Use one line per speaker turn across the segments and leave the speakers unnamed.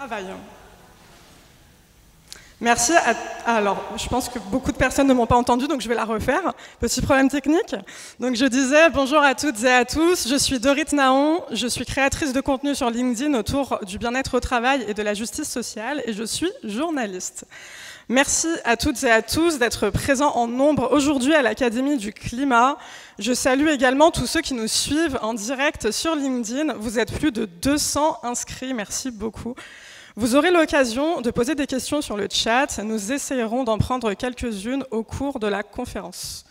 Travail. Merci. Alors, je pense que beaucoup de personnes ne m'ont pas entendu, donc je vais la refaire. Petit problème technique. Donc, je disais bonjour à toutes et à tous. Je suis Dorit Naon. Je suis créatrice de contenu sur LinkedIn autour du bien-être au travail et de la justice sociale, et je suis journaliste. Merci à toutes et à tous d'être présents en nombre aujourd'hui à l'Académie du Climat. Je salue également tous ceux qui nous suivent en direct sur LinkedIn. Vous êtes plus de 200 inscrits. Merci beaucoup. Vous aurez l'occasion de poser des questions sur le chat. Nous essayerons d'en prendre quelques-unes au cours de la conférence.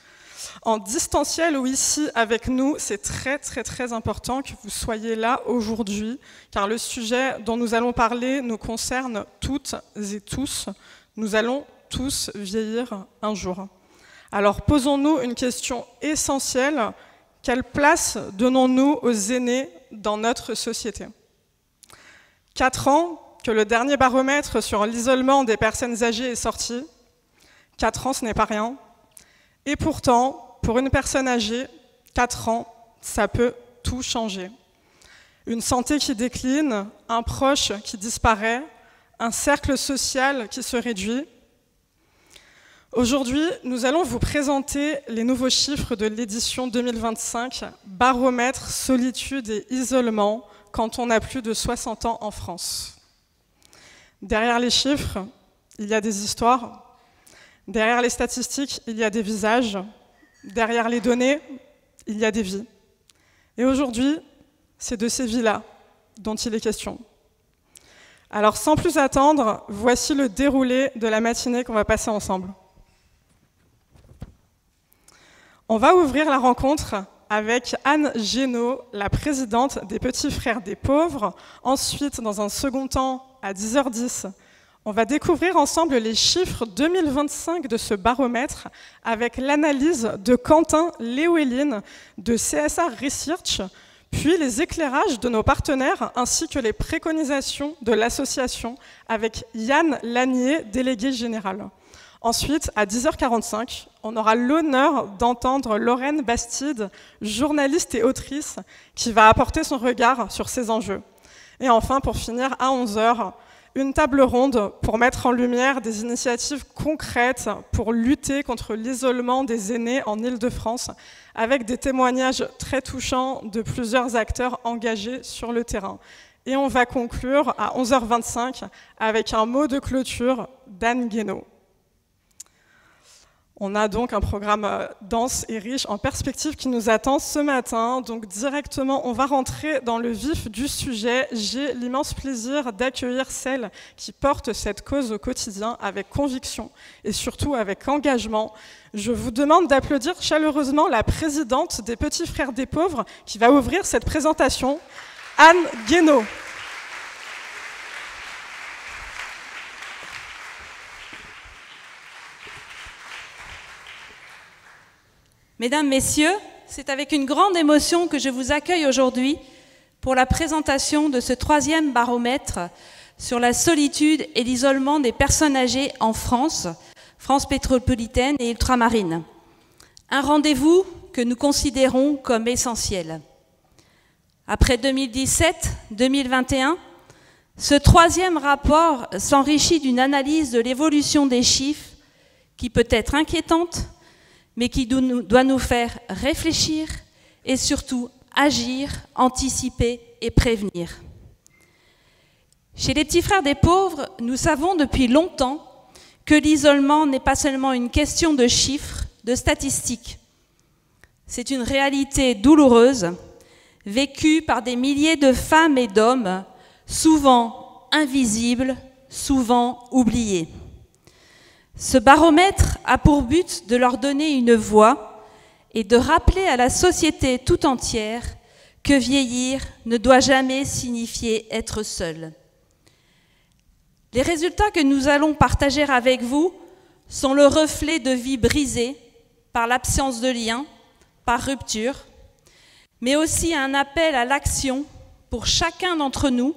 En distanciel ou ici avec nous, c'est très important que vous soyez là aujourd'hui, car le sujet dont nous allons parler nous concerne toutes et tous. Nous allons tous vieillir un jour. Alors posons-nous une question essentielle. Quelle place donnons-nous aux aînés dans notre société ? 4 ans que le dernier baromètre sur l'isolement des personnes âgées est sorti. 4 ans, ce n'est pas rien. Et pourtant, pour une personne âgée, 4 ans, ça peut tout changer. Une santé qui décline, un proche qui disparaît, un cercle social qui se réduit. Aujourd'hui, nous allons vous présenter les nouveaux chiffres de l'édition 2025, baromètre, solitude et isolement, quand on a plus de 60 ans en France. Derrière les chiffres, il y a des histoires. Derrière les statistiques, il y a des visages. Derrière les données, il y a des vies. Et aujourd'hui, c'est de ces vies-là dont il est question. Alors, sans plus attendre, voici le déroulé de la matinée qu'on va passer ensemble. On va ouvrir la rencontre avec Anne Génaud, la présidente des Petits Frères des Pauvres. Ensuite, dans un second temps, à 10h10, on va découvrir ensemble les chiffres 2025 de ce baromètre avec l'analyse de Quentin Léoéline de CSA Research, puis les éclairages de nos partenaires ainsi que les préconisations de l'association avec Yann Lanier, délégué général. Ensuite, à 10h45, on aura l'honneur d'entendre Lorraine Bastide, journaliste et autrice, qui va apporter son regard sur ces enjeux. Et enfin, pour finir, à 11h, une table ronde pour mettre en lumière des initiatives concrètes pour lutter contre l'isolement des aînés en Île-de-France, avec des témoignages très touchants de plusieurs acteurs engagés sur le terrain. Et on va conclure à 11h25 avec un mot de clôture d'Anne Guénaud. On a donc un programme dense et riche en perspectives qui nous attend ce matin. Donc directement, on va rentrer dans le vif du sujet. J'ai l'immense plaisir d'accueillir celle qui porte cette cause au quotidien avec conviction et surtout avec engagement. Je vous demande d'applaudir chaleureusement la présidente des Petits Frères des Pauvres qui va ouvrir cette présentation, Anne Guénaud.
Mesdames, Messieurs, c'est avec une grande émotion que je vous accueille aujourd'hui pour la présentation de ce 3e baromètre sur la solitude et l'isolement des personnes âgées en France, France métropolitaine et ultramarine. Un rendez-vous que nous considérons comme essentiel. Après 2017-2021, ce 3e rapport s'enrichit d'une analyse de l'évolution des chiffres qui peut être inquiétante, mais qui doit nous faire réfléchir et surtout agir, anticiper et prévenir. Chez les Petits Frères des Pauvres, nous savons depuis longtemps que l'isolement n'est pas seulement une question de chiffres, de statistiques. C'est une réalité douloureuse, vécue par des milliers de femmes et d'hommes, souvent invisibles, souvent oubliés. Ce baromètre a pour but de leur donner une voix et de rappeler à la société tout entière que vieillir ne doit jamais signifier être seul. Les résultats que nous allons partager avec vous sont le reflet de vies brisées par l'absence de lien, par rupture, mais aussi un appel à l'action pour chacun d'entre nous,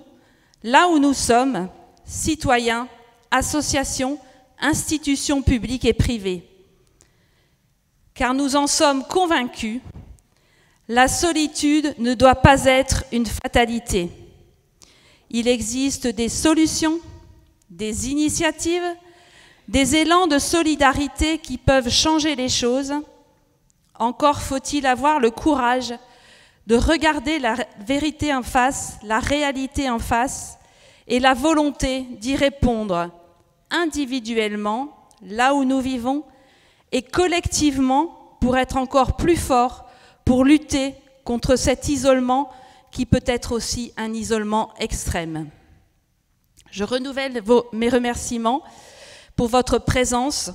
là où nous sommes, citoyens, associations, institutions publiques et privées. Car nous en sommes convaincus, la solitude ne doit pas être une fatalité. Il existe des solutions, des initiatives, des élans de solidarité qui peuvent changer les choses. Encore faut-il avoir le courage de regarder la vérité en face, la réalité en face, et la volonté d'y répondre individuellement, là où nous vivons, et collectivement pour être encore plus forts, pour lutter contre cet isolement qui peut être aussi un isolement extrême. Je renouvelle mes remerciements pour votre présence,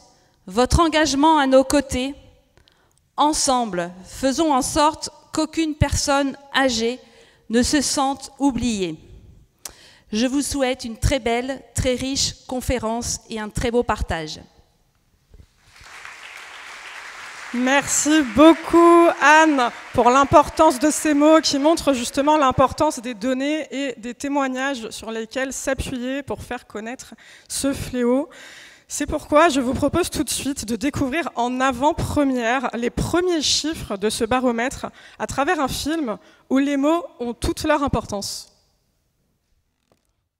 votre engagement à nos côtés. Ensemble, faisons en sorte qu'aucune personne âgée ne se sente oubliée. Je vous souhaite une très belle, très riche conférence et un très beau partage.
Merci beaucoup Anne pour l'importance de ces mots qui montrent justement l'importance des données et des témoignages sur lesquels s'appuyer pour faire connaître ce fléau. C'est pourquoi je vous propose tout de suite de découvrir en avant-première les premiers chiffres de ce baromètre à travers un film où les mots ont toute leur importance.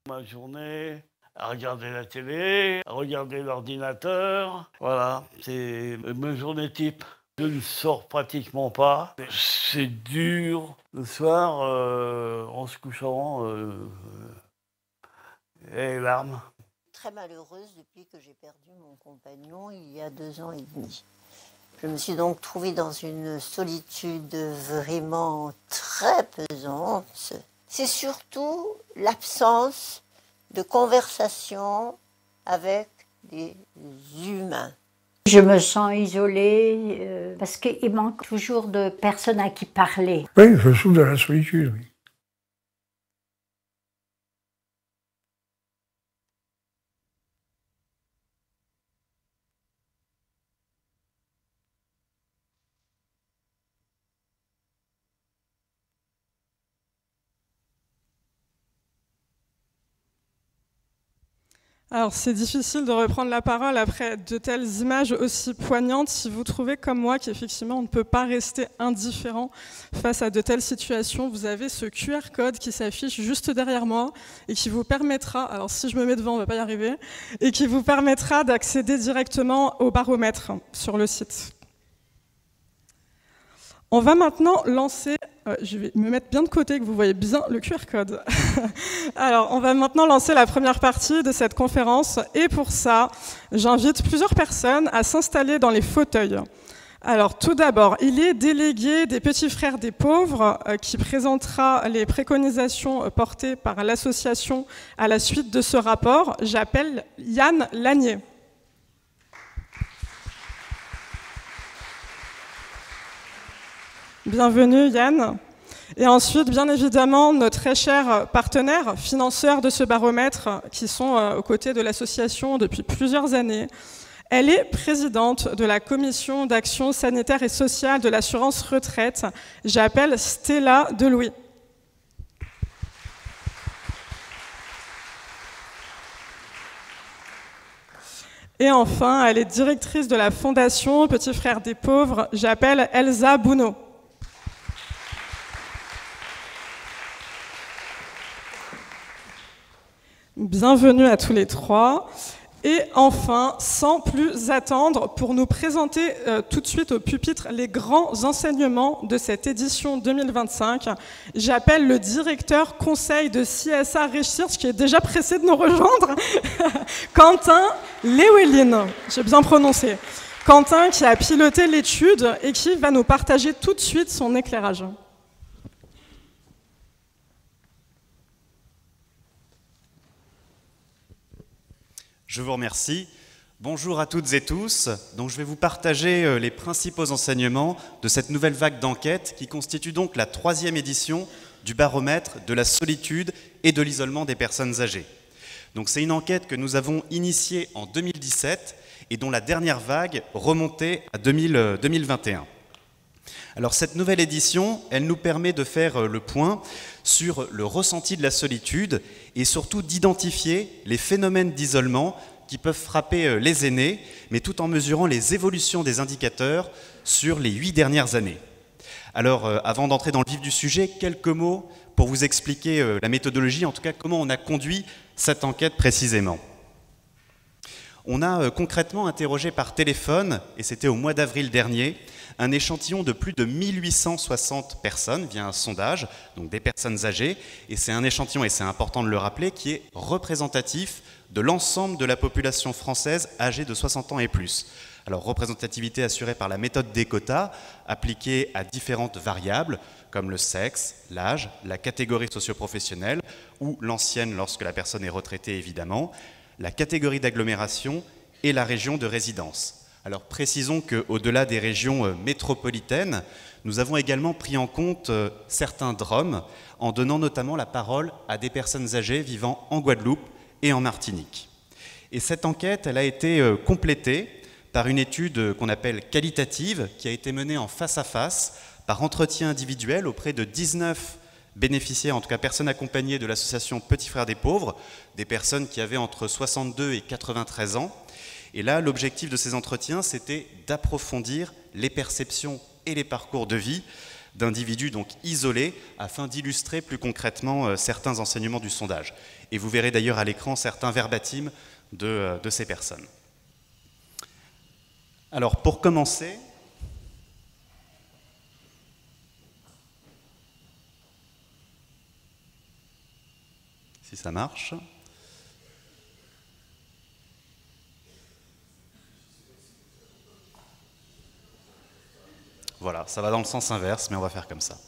Ma journée, à regarder la télé, à regarder l'ordinateur, voilà, c'est ma journée type. Je ne sors pratiquement pas. C'est dur. Le soir, en se couchant, les larmes.
Très malheureuse depuis que j'ai perdu mon compagnon il y a 2 ans et demi. Je me suis donc trouvée dans une solitude vraiment très pesante. C'est surtout l'absence de conversation avec des humains.
Je me sens isolée parce qu'il manque toujours de personnes à qui parler.
Oui, je souffre de la solitude, oui.
Alors c'est difficile de reprendre la parole après de telles images aussi poignantes si vous trouvez comme moi qu'effectivement on ne peut pas rester indifférent face à de telles situations. Vous avez ce QR code qui s'affiche juste derrière moi et qui vous permettra, alors si je me mets devant on ne va pas y arriver, et qui vous permettra d'accéder directement au baromètre sur le site. On va maintenant lancer, je vais me mettre bien de côté que vous voyez bien le QR code. Alors, on va maintenant lancer la première partie de cette conférence et pour ça, j'invite plusieurs personnes à s'installer dans les fauteuils. Alors, tout d'abord, il est délégué des Petits Frères des Pauvres qui présentera les préconisations portées par l'association à la suite de ce rapport. J'appelle Yann Lanier. Bienvenue Yann. Et ensuite, bien évidemment, nos très chers partenaires, financeurs de ce baromètre, qui sont aux côtés de l'association depuis plusieurs années. Elle est présidente de la commission d'action sanitaire et sociale de l'assurance retraite. J'appelle Stella Delouis. Et enfin, elle est directrice de la fondation Petits Frères des Pauvres. J'appelle Elsa Bounot. Bienvenue à tous les trois. Et enfin, sans plus attendre, pour nous présenter tout de suite au pupitre les grands enseignements de cette édition 2025, j'appelle le directeur conseil de CSA Research, qui est déjà pressé de nous rejoindre, Quentin Lewelyn, j'ai bien prononcé. Quentin qui a piloté l'étude et qui va nous partager tout de suite son éclairage.
Je vous remercie. Bonjour à toutes et tous. Donc, je vais vous partager les principaux enseignements de cette nouvelle vague d'enquête qui constitue donc la 3e édition du baromètre de la solitude et de l'isolement des personnes âgées. Donc, c'est une enquête que nous avons initiée en 2017 et dont la dernière vague remontait à 2021. Alors, cette nouvelle édition, elle nous permet de faire le point sur le ressenti de la solitude et surtout d'identifier les phénomènes d'isolement qui peuvent frapper les aînés, mais tout en mesurant les évolutions des indicateurs sur les 8 dernières années. Alors, avant d'entrer dans le vif du sujet, quelques mots pour vous expliquer la méthodologie, en tout cas comment on a conduit cette enquête précisément. On a concrètement interrogé par téléphone, et c'était au mois d'avril dernier, un échantillon de plus de 1860 personnes via un sondage, donc des personnes âgées, et c'est un échantillon, et c'est important de le rappeler, qui est représentatif de l'ensemble de la population française âgée de 60 ans et plus. Alors, représentativité assurée par la méthode des quotas, appliquée à différentes variables, comme le sexe, l'âge, la catégorie socio-professionnelle, ou l'ancienne lorsque la personne est retraitée évidemment, la catégorie d'agglomération et la région de résidence. Alors précisons qu'au-delà des régions métropolitaines, nous avons également pris en compte certains DROM, en donnant notamment la parole à des personnes âgées vivant en Guadeloupe et en Martinique. Et cette enquête, elle a été complétée par une étude qu'on appelle qualitative, qui a été menée en face-à-face, par entretien individuel auprès de 19 bénéficiaires, en tout cas personnes accompagnées de l'association Petits Frères des Pauvres, des personnes qui avaient entre 62 et 93 ans. Et là, l'objectif de ces entretiens, c'était d'approfondir les perceptions et les parcours de vie d'individus donc isolés, afin d'illustrer plus concrètement certains enseignements du sondage. Et vous verrez d'ailleurs à l'écran certains verbatims de ces personnes. Alors, pour commencer, si ça marche. Voilà, ça va dans le sens inverse, mais on va faire comme ça.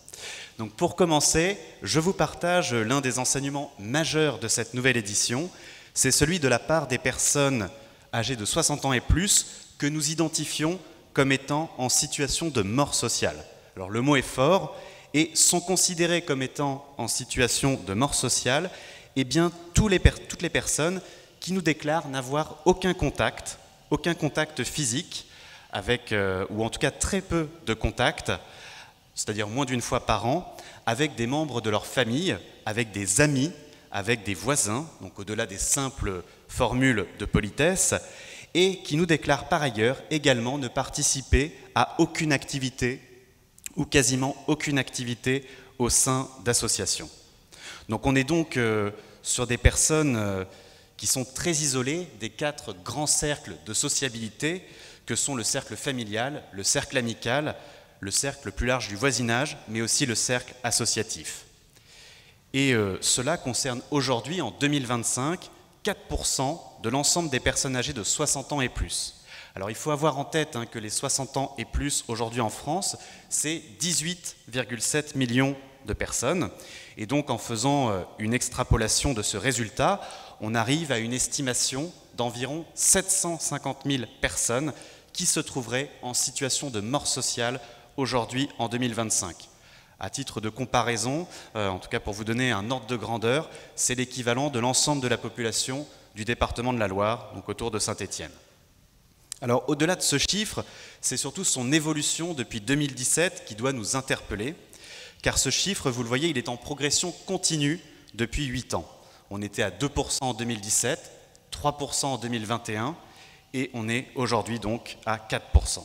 Donc pour commencer, je vous partage l'un des enseignements majeurs de cette nouvelle édition. C'est celui de la part des personnes âgées de 60 ans et plus que nous identifions comme étant en situation de mort sociale. Alors le mot est fort, et sont considérés comme étant en situation de mort sociale eh bien, toutes les personnes qui nous déclarent n'avoir aucun contact physique, avec, ou en tout cas très peu de contact, c'est-à-dire moins d'une fois par an, avec des membres de leur famille, avec des amis, avec des voisins, donc au-delà des simples formules de politesse, et qui nous déclarent par ailleurs également ne participer à aucune activité, ou quasiment aucune activité au sein d'associations. Donc on est donc sur des personnes qui sont très isolées des 4 grands cercles de sociabilité que sont le cercle familial, le cercle amical, le cercle plus large du voisinage, mais aussi le cercle associatif. Et cela concerne aujourd'hui, en 2025, 4% de l'ensemble des personnes âgées de 60 ans et plus. Alors il faut avoir en tête que les 60 ans et plus aujourd'hui en France, c'est 18,7 millions de personnes. Et donc en faisant une extrapolation de ce résultat, on arrive à une estimation d'environ 750 000 personnes qui se trouveraient en situation de mort sociale aujourd'hui en 2025. À titre de comparaison, en tout cas pour vous donner un ordre de grandeur, c'est l'équivalent de l'ensemble de la population du département de la Loire, donc autour de Saint-Étienne. Alors au-delà de ce chiffre, c'est surtout son évolution depuis 2017 qui doit nous interpeller, car ce chiffre, vous le voyez, il est en progression continue depuis 8 ans. On était à 2% en 2017, 3% en 2021, et on est aujourd'hui donc à 4%.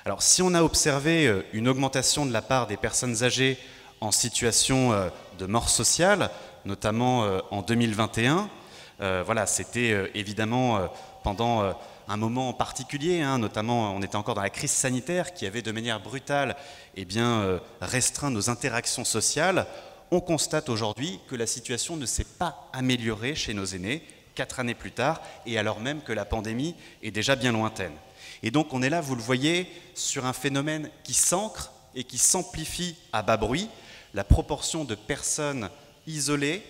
Alors si on a observé une augmentation de la part des personnes âgées en situation de mort sociale, notamment en 2021, voilà, c'était évidemment pendant un moment en particulier, notamment on était encore dans la crise sanitaire qui avait de manière brutale restreint nos interactions sociales. On constate aujourd'hui que la situation ne s'est pas améliorée chez nos aînés 4 années plus tard, et alors même que la pandémie est déjà bien lointaine. Et donc on est là, vous le voyez, sur un phénomène qui s'ancre et qui s'amplifie à bas bruit. La proportion de personnes isolées,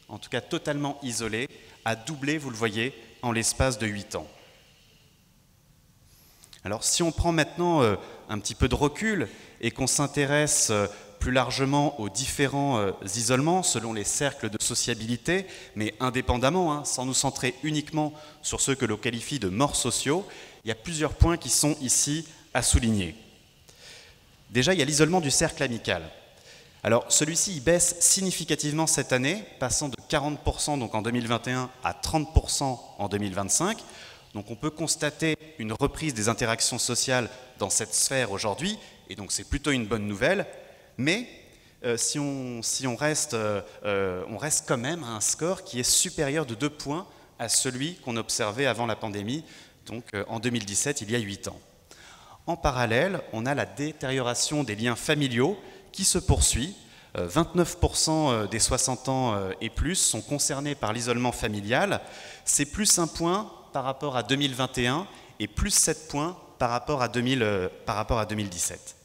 en tout cas totalement isolées, a doublé, vous le voyez, en l'espace de 8 ans. Alors si on prend maintenant un petit peu de recul et qu'on s'intéresse plus largement aux différents isolements selon les cercles de sociabilité, mais indépendamment, sans nous centrer uniquement sur ceux que l'on qualifie de morts sociaux, il y a plusieurs points qui sont ici à souligner. Déjà, il y a l'isolement du cercle amical. Alors celui-ci il baisse significativement cette année, passant de 40% donc en 2021 à 30% en 2025. Donc on peut constater une reprise des interactions sociales dans cette sphère aujourd'hui, et donc c'est plutôt une bonne nouvelle, mais si on reste quand même à un score qui est supérieur de 2 points à celui qu'on observait avant la pandémie, donc en 2017, il y a 8 ans. En parallèle, on a la détérioration des liens familiaux qui se poursuit. 29% des 60 ans et plus sont concernés par l'isolement familial. C'est plus 1 point par rapport à 2021 et plus 7 points par rapport à 2017.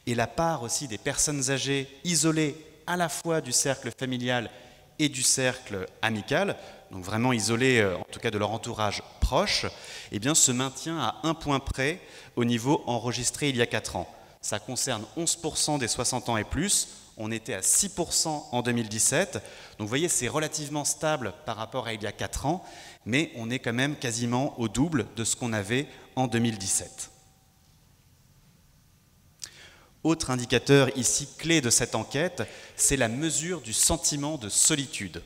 Et la part aussi des personnes âgées isolées à la fois du cercle familial et du cercle amical, donc vraiment isolées en tout cas de leur entourage proche, eh bien, se maintient à 1 point près au niveau enregistré il y a 4 ans. Ça concerne 11% des 60 ans et plus, on était à 6% en 2017, donc vous voyez c'est relativement stable par rapport à il y a 4 ans, mais on est quand même quasiment au double de ce qu'on avait en 2017. Autre indicateur ici clé de cette enquête, c'est la mesure du sentiment de solitude.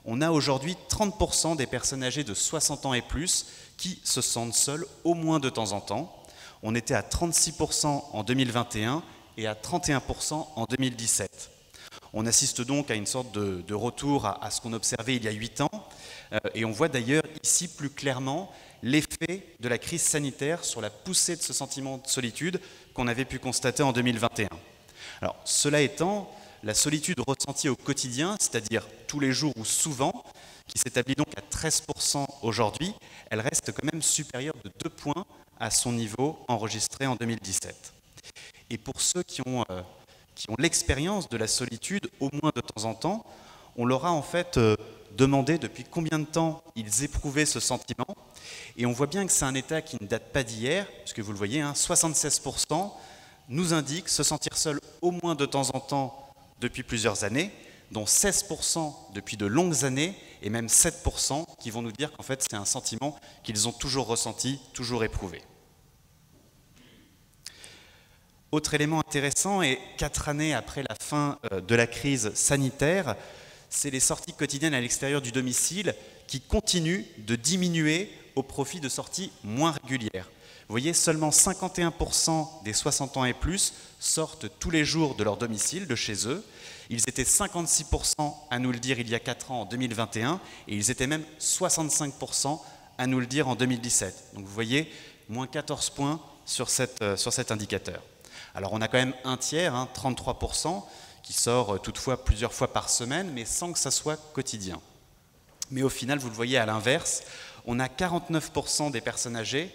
On a aujourd'hui 30% des personnes âgées de 60 ans et plus qui se sentent seules au moins de temps en temps. On était à 36% en 2021 et à 31% en 2017. On assiste donc à une sorte de retour à ce qu'on observait il y a 8 ans, et on voit d'ailleurs ici plus clairement l'effet de la crise sanitaire sur la poussée de ce sentiment de solitude qu'on avait pu constater en 2021. Alors, cela étant, la solitude ressentie au quotidien, c'est-à-dire tous les jours ou souvent, qui s'établit donc à 13% aujourd'hui, elle reste quand même supérieure de 2 points à son niveau enregistré en 2017. Et pour ceux qui ont l'expérience de la solitude, au moins de temps en temps, on leur a en fait demandé depuis combien de temps ils éprouvaient ce sentiment. Et on voit bien que c'est un état qui ne date pas d'hier, puisque vous le voyez, 76% nous indiquent se sentir seul au moins de temps en temps depuis plusieurs années, dont 16% depuis de longues années, et même 7% qui vont nous dire qu'en fait c'est un sentiment qu'ils ont toujours ressenti, toujours éprouvé. Autre élément intéressant, et 4 années après la fin de la crise sanitaire, c'est les sorties quotidiennes à l'extérieur du domicile qui continuent de diminuer au profit de sorties moins régulières. Vous voyez, seulement 51% des 60 ans et plus sortent tous les jours de leur domicile, de chez eux. Ils étaient 56% à nous le dire il y a 4 ans en 2021, et ils étaient même 65% à nous le dire en 2017. Donc vous voyez, moins 14 points sur cet indicateur. Alors on a quand même un tiers, 33%, qui sort toutefois plusieurs fois par semaine, mais sans que ça soit quotidien. Mais au final, vous le voyez à l'inverse, on a 49% des personnes âgées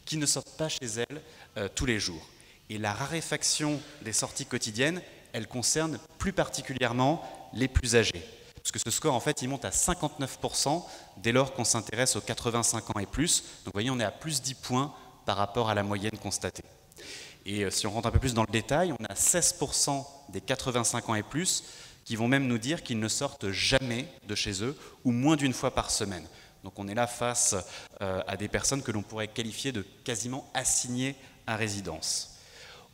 qui ne sortent pas chez elles tous les jours. Et la raréfaction des sorties quotidiennes, elle concerne plus particulièrement les plus âgés. Parce que ce score, en fait, il monte à 59% dès lors qu'on s'intéresse aux 85 ans et plus. Donc vous voyez, on est à plus 10 points par rapport à la moyenne constatée. Et si on rentre un peu plus dans le détail, on a 16% des 85 ans et plus qui vont même nous dire qu'ils ne sortent jamais de chez eux ou moins d'une fois par semaine. Donc on est là face à des personnes que l'on pourrait qualifier de quasiment assignées à résidence.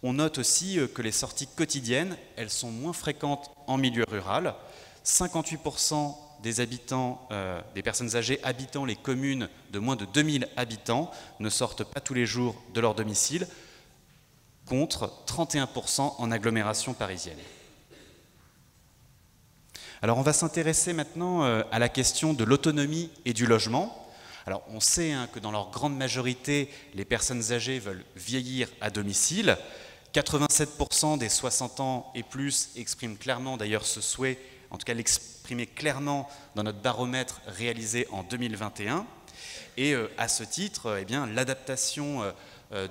On note aussi que les sorties quotidiennes, elles sont moins fréquentes en milieu rural. 58% des habitants, des personnes âgées habitant les communes de moins de 2000 habitants ne sortent pas tous les jours de leur domicile, contre 31% en agglomération parisienne. Alors on va s'intéresser maintenant à la question de l'autonomie et du logement. Alors on sait que dans leur grande majorité, les personnes âgées veulent vieillir à domicile. 87% des 60 ans et plus expriment clairement d'ailleurs ce souhait, en tout cas l'exprimer clairement dans notre baromètre réalisé en 2021. Et à ce titre, l'adaptation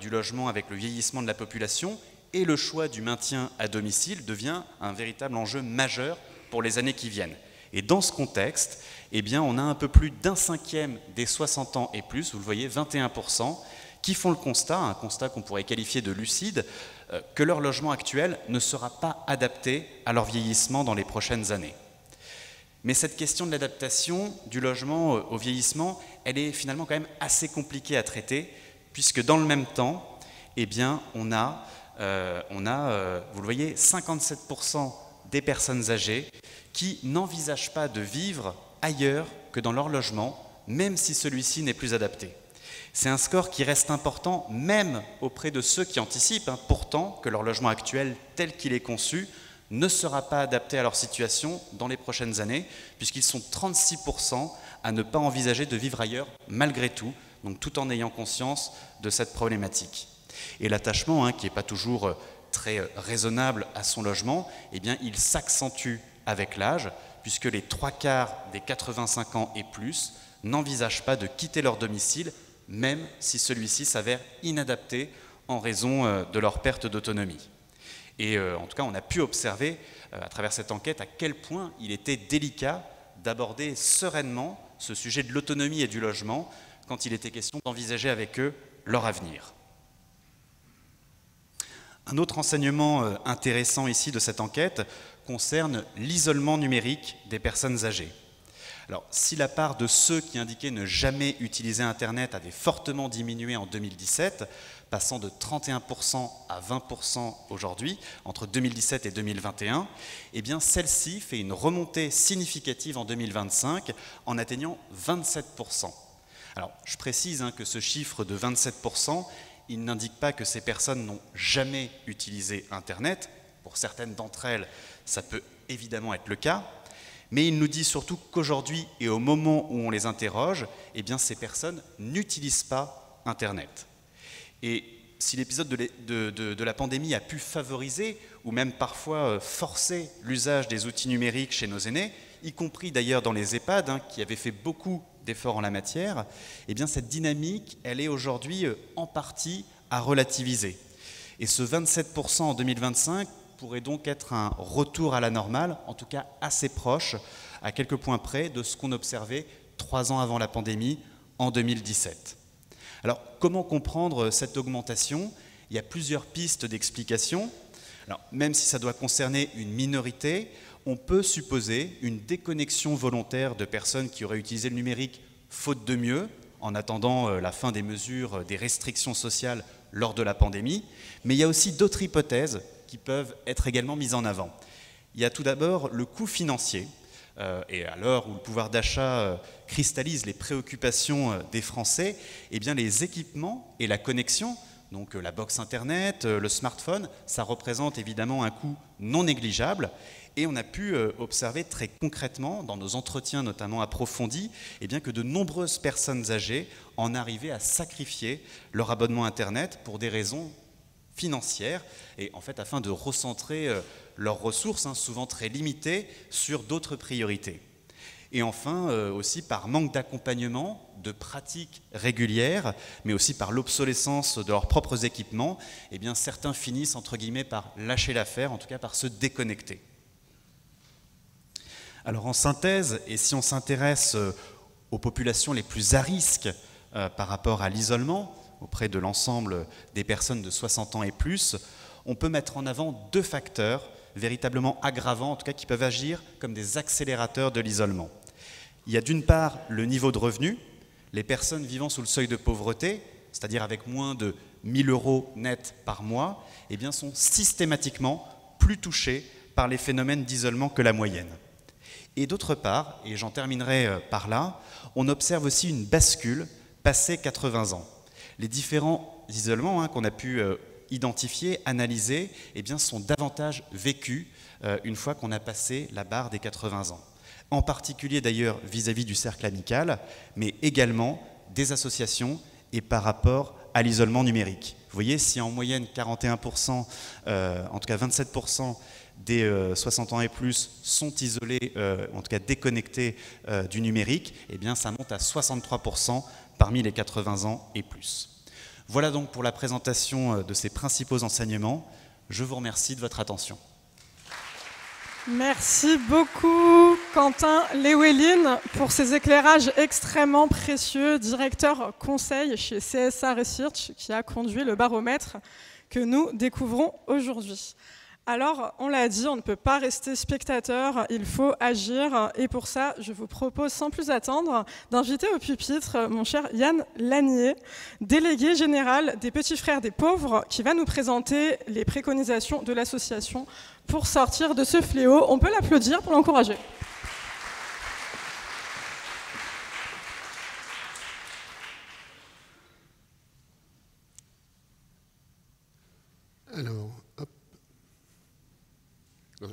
du logement avec le vieillissement de la population et le choix du maintien à domicile devient un véritable enjeu majeur pour les années qui viennent. Et dans ce contexte, on a un peu plus d'un cinquième des 60 ans et plus, vous le voyez, 21%, qui font le constat, un constat qu'on pourrait qualifier de lucide, que leur logement actuel ne sera pas adapté à leur vieillissement dans les prochaines années. Mais cette question de l'adaptation du logement au vieillissement, elle est finalement quand même assez compliquée à traiter, puisque dans le même temps, on a, vous le voyez, 57% des personnes âgées qui n'envisagent pas de vivre ailleurs que dans leur logement, même si celui-ci n'est plus adapté. C'est un score qui reste important même auprès de ceux qui anticipent pourtant que leur logement actuel tel qu'il est conçu ne sera pas adapté à leur situation dans les prochaines années, puisqu'ils sont 36% à ne pas envisager de vivre ailleurs malgré tout, donc tout en ayant conscience de cette problématique. Et l'attachement, qui n'est pas toujours très raisonnable à son logement, eh bien, il s'accentue avec l'âge, puisque les 3/4 des 85 ans et plus n'envisagent pas de quitter leur domicile, même si celui-ci s'avère inadapté en raison de leur perte d'autonomie. Et en tout cas, on a pu observer à travers cette enquête à quel point il était délicat d'aborder sereinement ce sujet de l'autonomie et du logement quand il était question d'envisager avec eux leur avenir. Un autre enseignement intéressant ici de cette enquête concerne l'isolement numérique des personnes âgées. Alors, si la part de ceux qui indiquaient ne jamais utiliser Internet avait fortement diminué en 2017, passant de 31% à 20% aujourd'hui, entre 2017 et 2021, eh bien celle-ci fait une remontée significative en 2025 en atteignant 27%. Alors, je précise que ce chiffre de 27%, il n'indique pas que ces personnes n'ont jamais utilisé Internet. Pour certaines d'entre elles, ça peut évidemment être le cas. Mais il nous dit surtout qu'aujourd'hui et au moment où on les interroge, eh bien ces personnes n'utilisent pas Internet. Et si l'épisode de la pandémie a pu favoriser ou même parfois forcer l'usage des outils numériques chez nos aînés, y compris d'ailleurs dans les EHPAD qui avaient fait beaucoup d'efforts en la matière, eh bien cette dynamique, elle est aujourd'hui en partie à relativiser. Et ce 27% en 2025 pourrait donc être un retour à la normale, en tout cas assez proche, à quelques points près de ce qu'on observait 3 ans avant la pandémie, en 2017. Alors, comment comprendre cette augmentation? Il y a plusieurs pistes d'explication. Alors, même si ça doit concerner une minorité, on peut supposer une déconnexion volontaire de personnes qui auraient utilisé le numérique faute de mieux, en attendant la fin des mesures, des restrictions sociales lors de la pandémie. Mais il y a aussi d'autres hypothèses qui peuvent être également mises en avant. Il y a tout d'abord le coût financier, et à l'heure où le pouvoir d'achat cristallise les préoccupations des Français, eh bien les équipements et la connexion, donc la box Internet, le smartphone, ça représente évidemment un coût non négligeable, et on a pu observer très concrètement, dans nos entretiens notamment approfondis, eh bien que de nombreuses personnes âgées en arrivaient à sacrifier leur abonnement Internet pour des raisons financières, et en fait afin de recentrer leurs ressources, souvent très limitées, sur d'autres priorités. Et enfin, aussi par manque d'accompagnement, de pratiques régulières, mais aussi par l'obsolescence de leurs propres équipements, eh bien certains finissent entre guillemets par lâcher l'affaire, en tout cas par se déconnecter. Alors en synthèse, et si on s'intéresse aux populations les plus à risque par rapport à l'isolement, auprès de l'ensemble des personnes de 60 ans et plus, on peut mettre en avant 2 facteurs véritablement aggravants, en tout cas qui peuvent agir comme des accélérateurs de l'isolement. Il y a d'une part le niveau de revenu. Les personnes vivant sous le seuil de pauvreté, c'est-à-dire avec moins de 1 000 € net par mois, eh bien, sont systématiquement plus touchées par les phénomènes d'isolement que la moyenne. Et d'autre part, et j'en terminerai par là, on observe aussi une bascule passé 80 ans. Les différents isolements qu'on a pu identifier, analyser, eh bien, sont davantage vécus une fois qu'on a passé la barre des 80 ans. En particulier d'ailleurs vis-à-vis du cercle amical, mais également des associations et par rapport à l'isolement numérique. Vous voyez, si en moyenne 41%, en tout cas 27% des 60 ans et plus sont isolés, en tout cas déconnectés du numérique, eh bien ça monte à 63% parmi les 80 ans et plus. Voilà donc pour la présentation de ces principaux enseignements. Je vous remercie de votre attention.
Merci beaucoup Quentin Lewelyn pour ces éclairages extrêmement précieux, directeur conseil chez CSA Research qui a conduit le baromètre que nous découvrons aujourd'hui. Alors, on l'a dit, on ne peut pas rester spectateur, il faut agir. Et pour ça, je vous propose sans plus attendre d'inviter au pupitre mon cher Yann Lanier, délégué général des Petits Frères des Pauvres, qui va nous présenter les préconisations de l'association pour sortir de ce fléau. On peut l'applaudir pour l'encourager.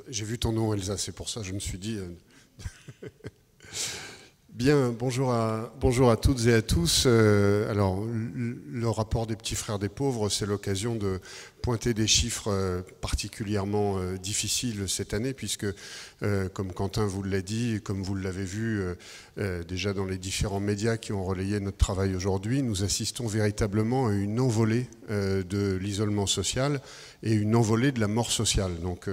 J'ai vu ton nom, Elsa, c'est pour ça que je me suis dit... Bien, bonjour à toutes et à tous. Alors, le rapport des petits frères des pauvres, c'est l'occasion de pointer des chiffres particulièrement difficiles cette année, puisque, comme Quentin vous l'a dit, comme vous l'avez vu déjà dans les différents médias qui ont relayé notre travail aujourd'hui, nous assistons véritablement à une envolée de l'isolement social et une envolée de la mort sociale. Donc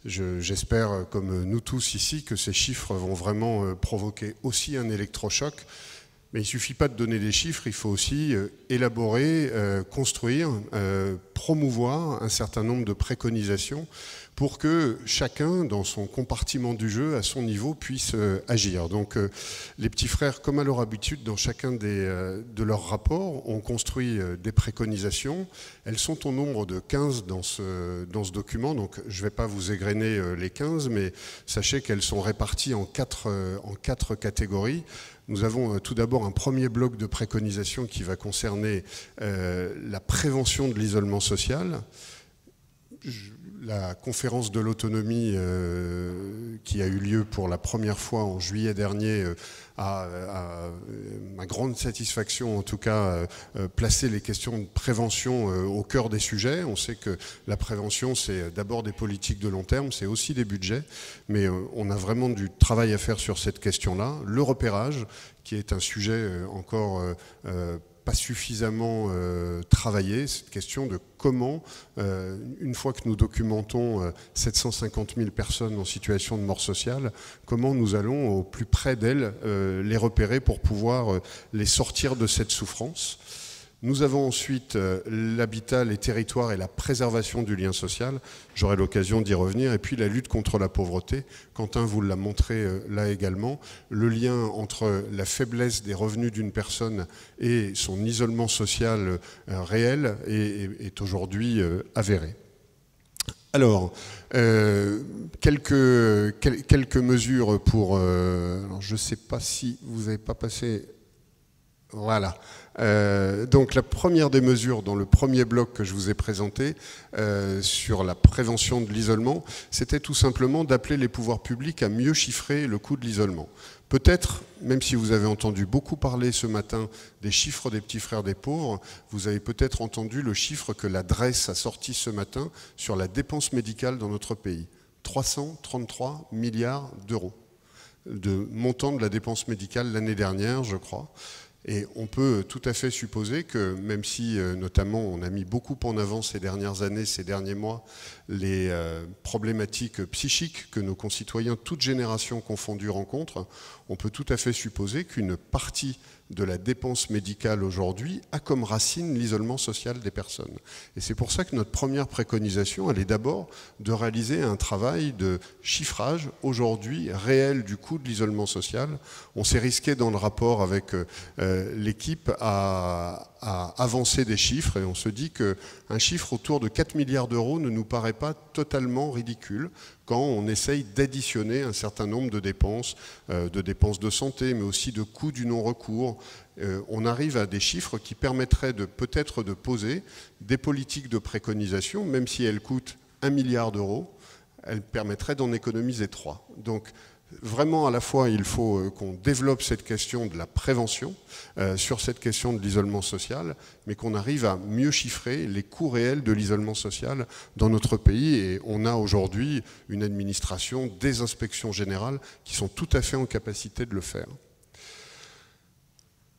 j'espère, comme nous tous ici, que ces chiffres vont vraiment provoquer aussi un électrochoc. Mais il ne suffit pas de donner des chiffres, il faut aussi élaborer, construire, promouvoir un certain nombre de préconisations pour que chacun, dans son compartiment du jeu, à son niveau, puisse agir. Donc les petits frères, comme à leur habitude, dans chacun de leurs rapports, ont construit des préconisations. Elles sont au nombre de 15 dans ce document, donc je ne vais pas vous égrener les 15, mais sachez qu'elles sont réparties en quatre catégories. Nous avons tout d'abord un premier bloc de préconisations qui va concerner la prévention de l'isolement social. La conférence de l'autonomie qui a eu lieu pour la première fois en juillet dernier a, ma grande satisfaction en tout cas, placé les questions de prévention au cœur des sujets. On sait que la prévention, c'est d'abord des politiques de long terme, c'est aussi des budgets, mais on a vraiment du travail à faire sur cette question-là. Le repérage, qui est un sujet encore pas suffisamment travaillé, cette question de comment, une fois que nous documentons 750 000 personnes en situation de mort sociale, comment nous allons au plus près d'elles les repérer pour pouvoir les sortir de cette souffrance. Nous avons ensuite l'habitat, les territoires et la préservation du lien social. J'aurai l'occasion d'y revenir. Et puis la lutte contre la pauvreté. Quentin vous l'a montré là également. Le lien entre la faiblesse des revenus d'une personne et son isolement social réel est aujourd'hui avéré. Alors, quelques mesures pour... alors je ne sais pas si vous n'avez pas passé... Voilà. Donc la première des mesures dans le premier bloc que je vous ai présenté sur la prévention de l'isolement, c'était tout simplement d'appeler les pouvoirs publics à mieux chiffrer le coût de l'isolement. Peut-être, même si vous avez entendu beaucoup parler ce matin des chiffres des petits frères des pauvres, vous avez peut-être entendu le chiffre que la DREES a sorti ce matin sur la dépense médicale dans notre pays. 333 milliards d'euros de montant de la dépense médicale l'année dernière, je crois. Et on peut tout à fait supposer que, même si notamment on a mis beaucoup en avant ces dernières années, ces derniers mois, les problématiques psychiques que nos concitoyens, toutes générations confondues, rencontrent, on peut tout à fait supposer qu'une partie de la dépense médicale aujourd'hui a comme racine l'isolement social des personnes. Et c'est pour ça que notre première préconisation, elle est d'abord de réaliser un travail de chiffrage aujourd'hui réel du coût de l'isolement social. On s'est risqué dans le rapport avec l'équipe à avancer des chiffres et on se dit qu'un chiffre autour de 4 milliards d'euros ne nous paraît pas totalement ridicule quand on essaye d'additionner un certain nombre de dépenses de santé, mais aussi de coûts du non-recours. On arrive à des chiffres qui permettraient peut-être de poser des politiques de préconisation, même si elles coûtent 1 milliard d'euros, elles permettraient d'en économiser 3. Donc, vraiment, à la fois, il faut qu'on développe cette question de la prévention sur cette question de l'isolement social, mais qu'on arrive à mieux chiffrer les coûts réels de l'isolement social dans notre pays. Et on a aujourd'hui une administration, des inspections générales qui sont tout à fait en capacité de le faire.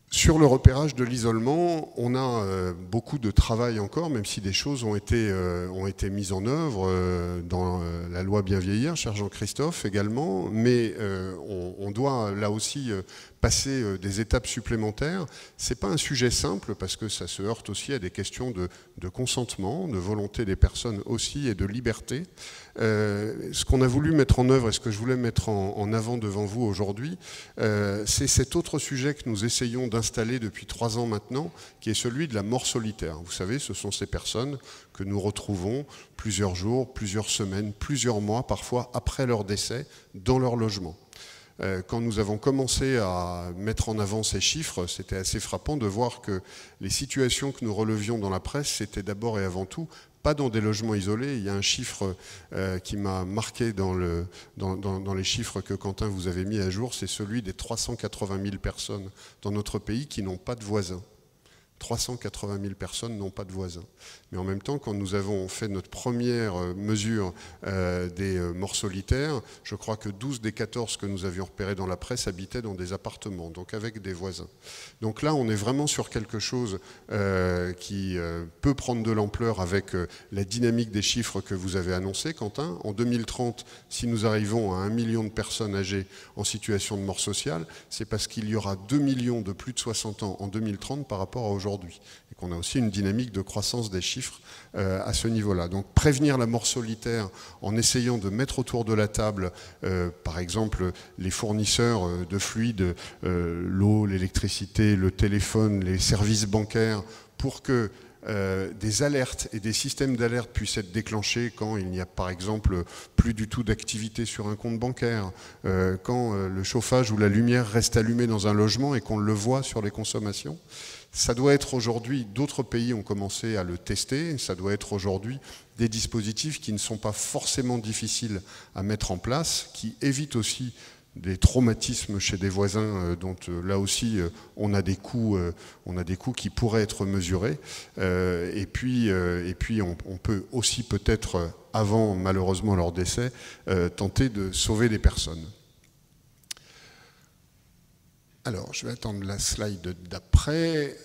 Sur le repérage de l'isolement, on a beaucoup de travail encore, même si des choses ont été mises en œuvre dans la loi Bien vieillir, cher Jean-Christophe également, mais on doit là aussi passer des étapes supplémentaires. Ce n'est pas un sujet simple parce que ça se heurte aussi à des questions de consentement, de volonté des personnes aussi et de liberté. Ce qu'on a voulu mettre en œuvre et ce que je voulais mettre en avant devant vous aujourd'hui, c'est cet autre sujet que nous essayons d'installer depuis 3 ans maintenant, qui est celui de la mort solitaire. Vous savez, ce sont ces personnes que nous retrouvons plusieurs jours, plusieurs semaines, plusieurs mois, parfois après leur décès, dans leur logement. Quand nous avons commencé à mettre en avant ces chiffres, c'était assez frappant de voir que les situations que nous relevions dans la presse, c'était d'abord et avant tout pas dans des logements isolés. Il y a un chiffre qui m'a marqué dans les chiffres que Quentin vous avez mis à jour, c'est celui des 380 000 personnes dans notre pays qui n'ont pas de voisins. 380 000 personnes n'ont pas de voisins. Mais en même temps, quand nous avons fait notre première mesure des morts solitaires, je crois que 12 des 14 que nous avions repérés dans la presse habitaient dans des appartements, donc avec des voisins. Donc là, on est vraiment sur quelque chose qui peut prendre de l'ampleur avec la dynamique des chiffres que vous avez annoncés, Quentin. En 2030, si nous arrivons à 1 million de personnes âgées en situation de mort sociale, c'est parce qu'il y aura 2 millions de plus de 60 ans en 2030 par rapport à aujourd'hui. Et qu'on a aussi une dynamique de croissance des chiffres à ce niveau-là. Donc prévenir la mort solitaire en essayant de mettre autour de la table, par exemple, les fournisseurs de fluides, l'eau, l'électricité, le téléphone, les services bancaires, pour que des alertes et des systèmes d'alerte puissent être déclenchés quand il n'y a par exemple plus du tout d'activité sur un compte bancaire, quand le chauffage ou la lumière reste allumée dans un logement et qu'on le voit sur les consommations. Ça doit être aujourd'hui, d'autres pays ont commencé à le tester, ça doit être aujourd'hui des dispositifs qui ne sont pas forcément difficiles à mettre en place, qui évitent aussi des traumatismes chez des voisins dont là aussi on a des coûts qui pourraient être mesurés. Et puis on peut aussi peut-être, avant malheureusement leur décès, tenter de sauver des personnes. Alors, je vais attendre la slide d'après.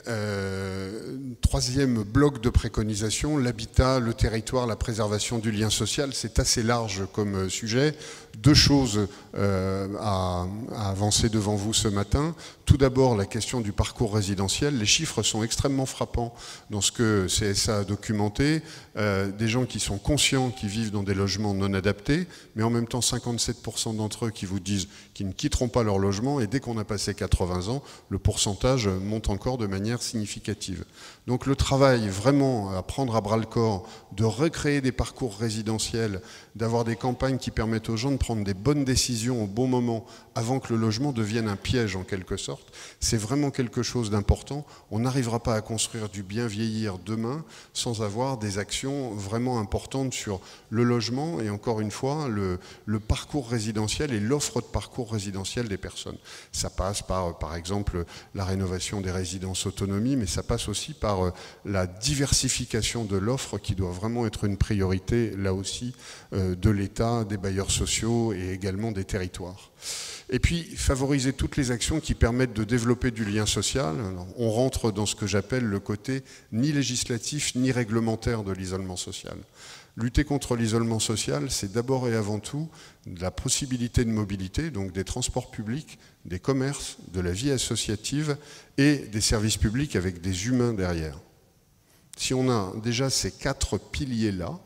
Troisième bloc de préconisation, l'habitat, le territoire, la préservation du lien social. C'est assez large comme sujet. Deux choses à avancer devant vous ce matin. Tout d'abord, la question du parcours résidentiel. Les chiffres sont extrêmement frappants dans ce que CSA a documenté. Des gens qui sont conscients qu'ils vivent dans des logements non adaptés, mais en même temps 57% d'entre eux qui vous disent qu'ils ne quitteront pas leur logement, et dès qu'on a passé 80 ans, le pourcentage monte encore de manière significative. Donc le travail vraiment à prendre à bras-le-corps, de recréer des parcours résidentiels, d'avoir des campagnes qui permettent aux gens de prendre des bonnes décisions au bon moment, avant que le logement devienne un piège en quelque sorte, c'est vraiment quelque chose d'important. On n'arrivera pas à construire du bien vieillir demain sans avoir des actions vraiment importantes sur le logement et encore une fois le parcours résidentiel et l'offre de parcours résidentiel des personnes. Ça passe par exemple la rénovation des résidences autonomie, mais ça passe aussi par la diversification de l'offre qui doit vraiment être une priorité là aussi de l'État, des bailleurs sociaux et également des territoires. Et puis, favoriser toutes les actions qui permettent de développer du lien social. Alors, on rentre dans ce que j'appelle le côté ni législatif ni réglementaire de l'isolement social. Lutter contre l'isolement social, c'est d'abord et avant tout la possibilité de mobilité, donc des transports publics, des commerces, de la vie associative et des services publics avec des humains derrière. Si on a déjà ces 4 piliers-là,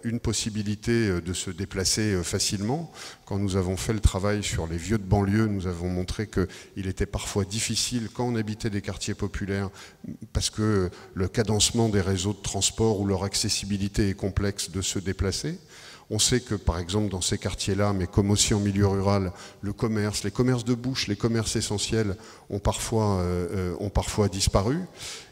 une possibilité de se déplacer facilement. Quand nous avons fait le travail sur les vieux de banlieue, nous avons montré qu'il était parfois difficile, quand on habitait des quartiers populaires, parce que le cadencement des réseaux de transport ou leur accessibilité est complexe, de se déplacer. On sait que, par exemple, dans ces quartiers-là, mais comme aussi en milieu rural, le commerce, les commerces de bouche, les commerces essentiels ont parfois disparu.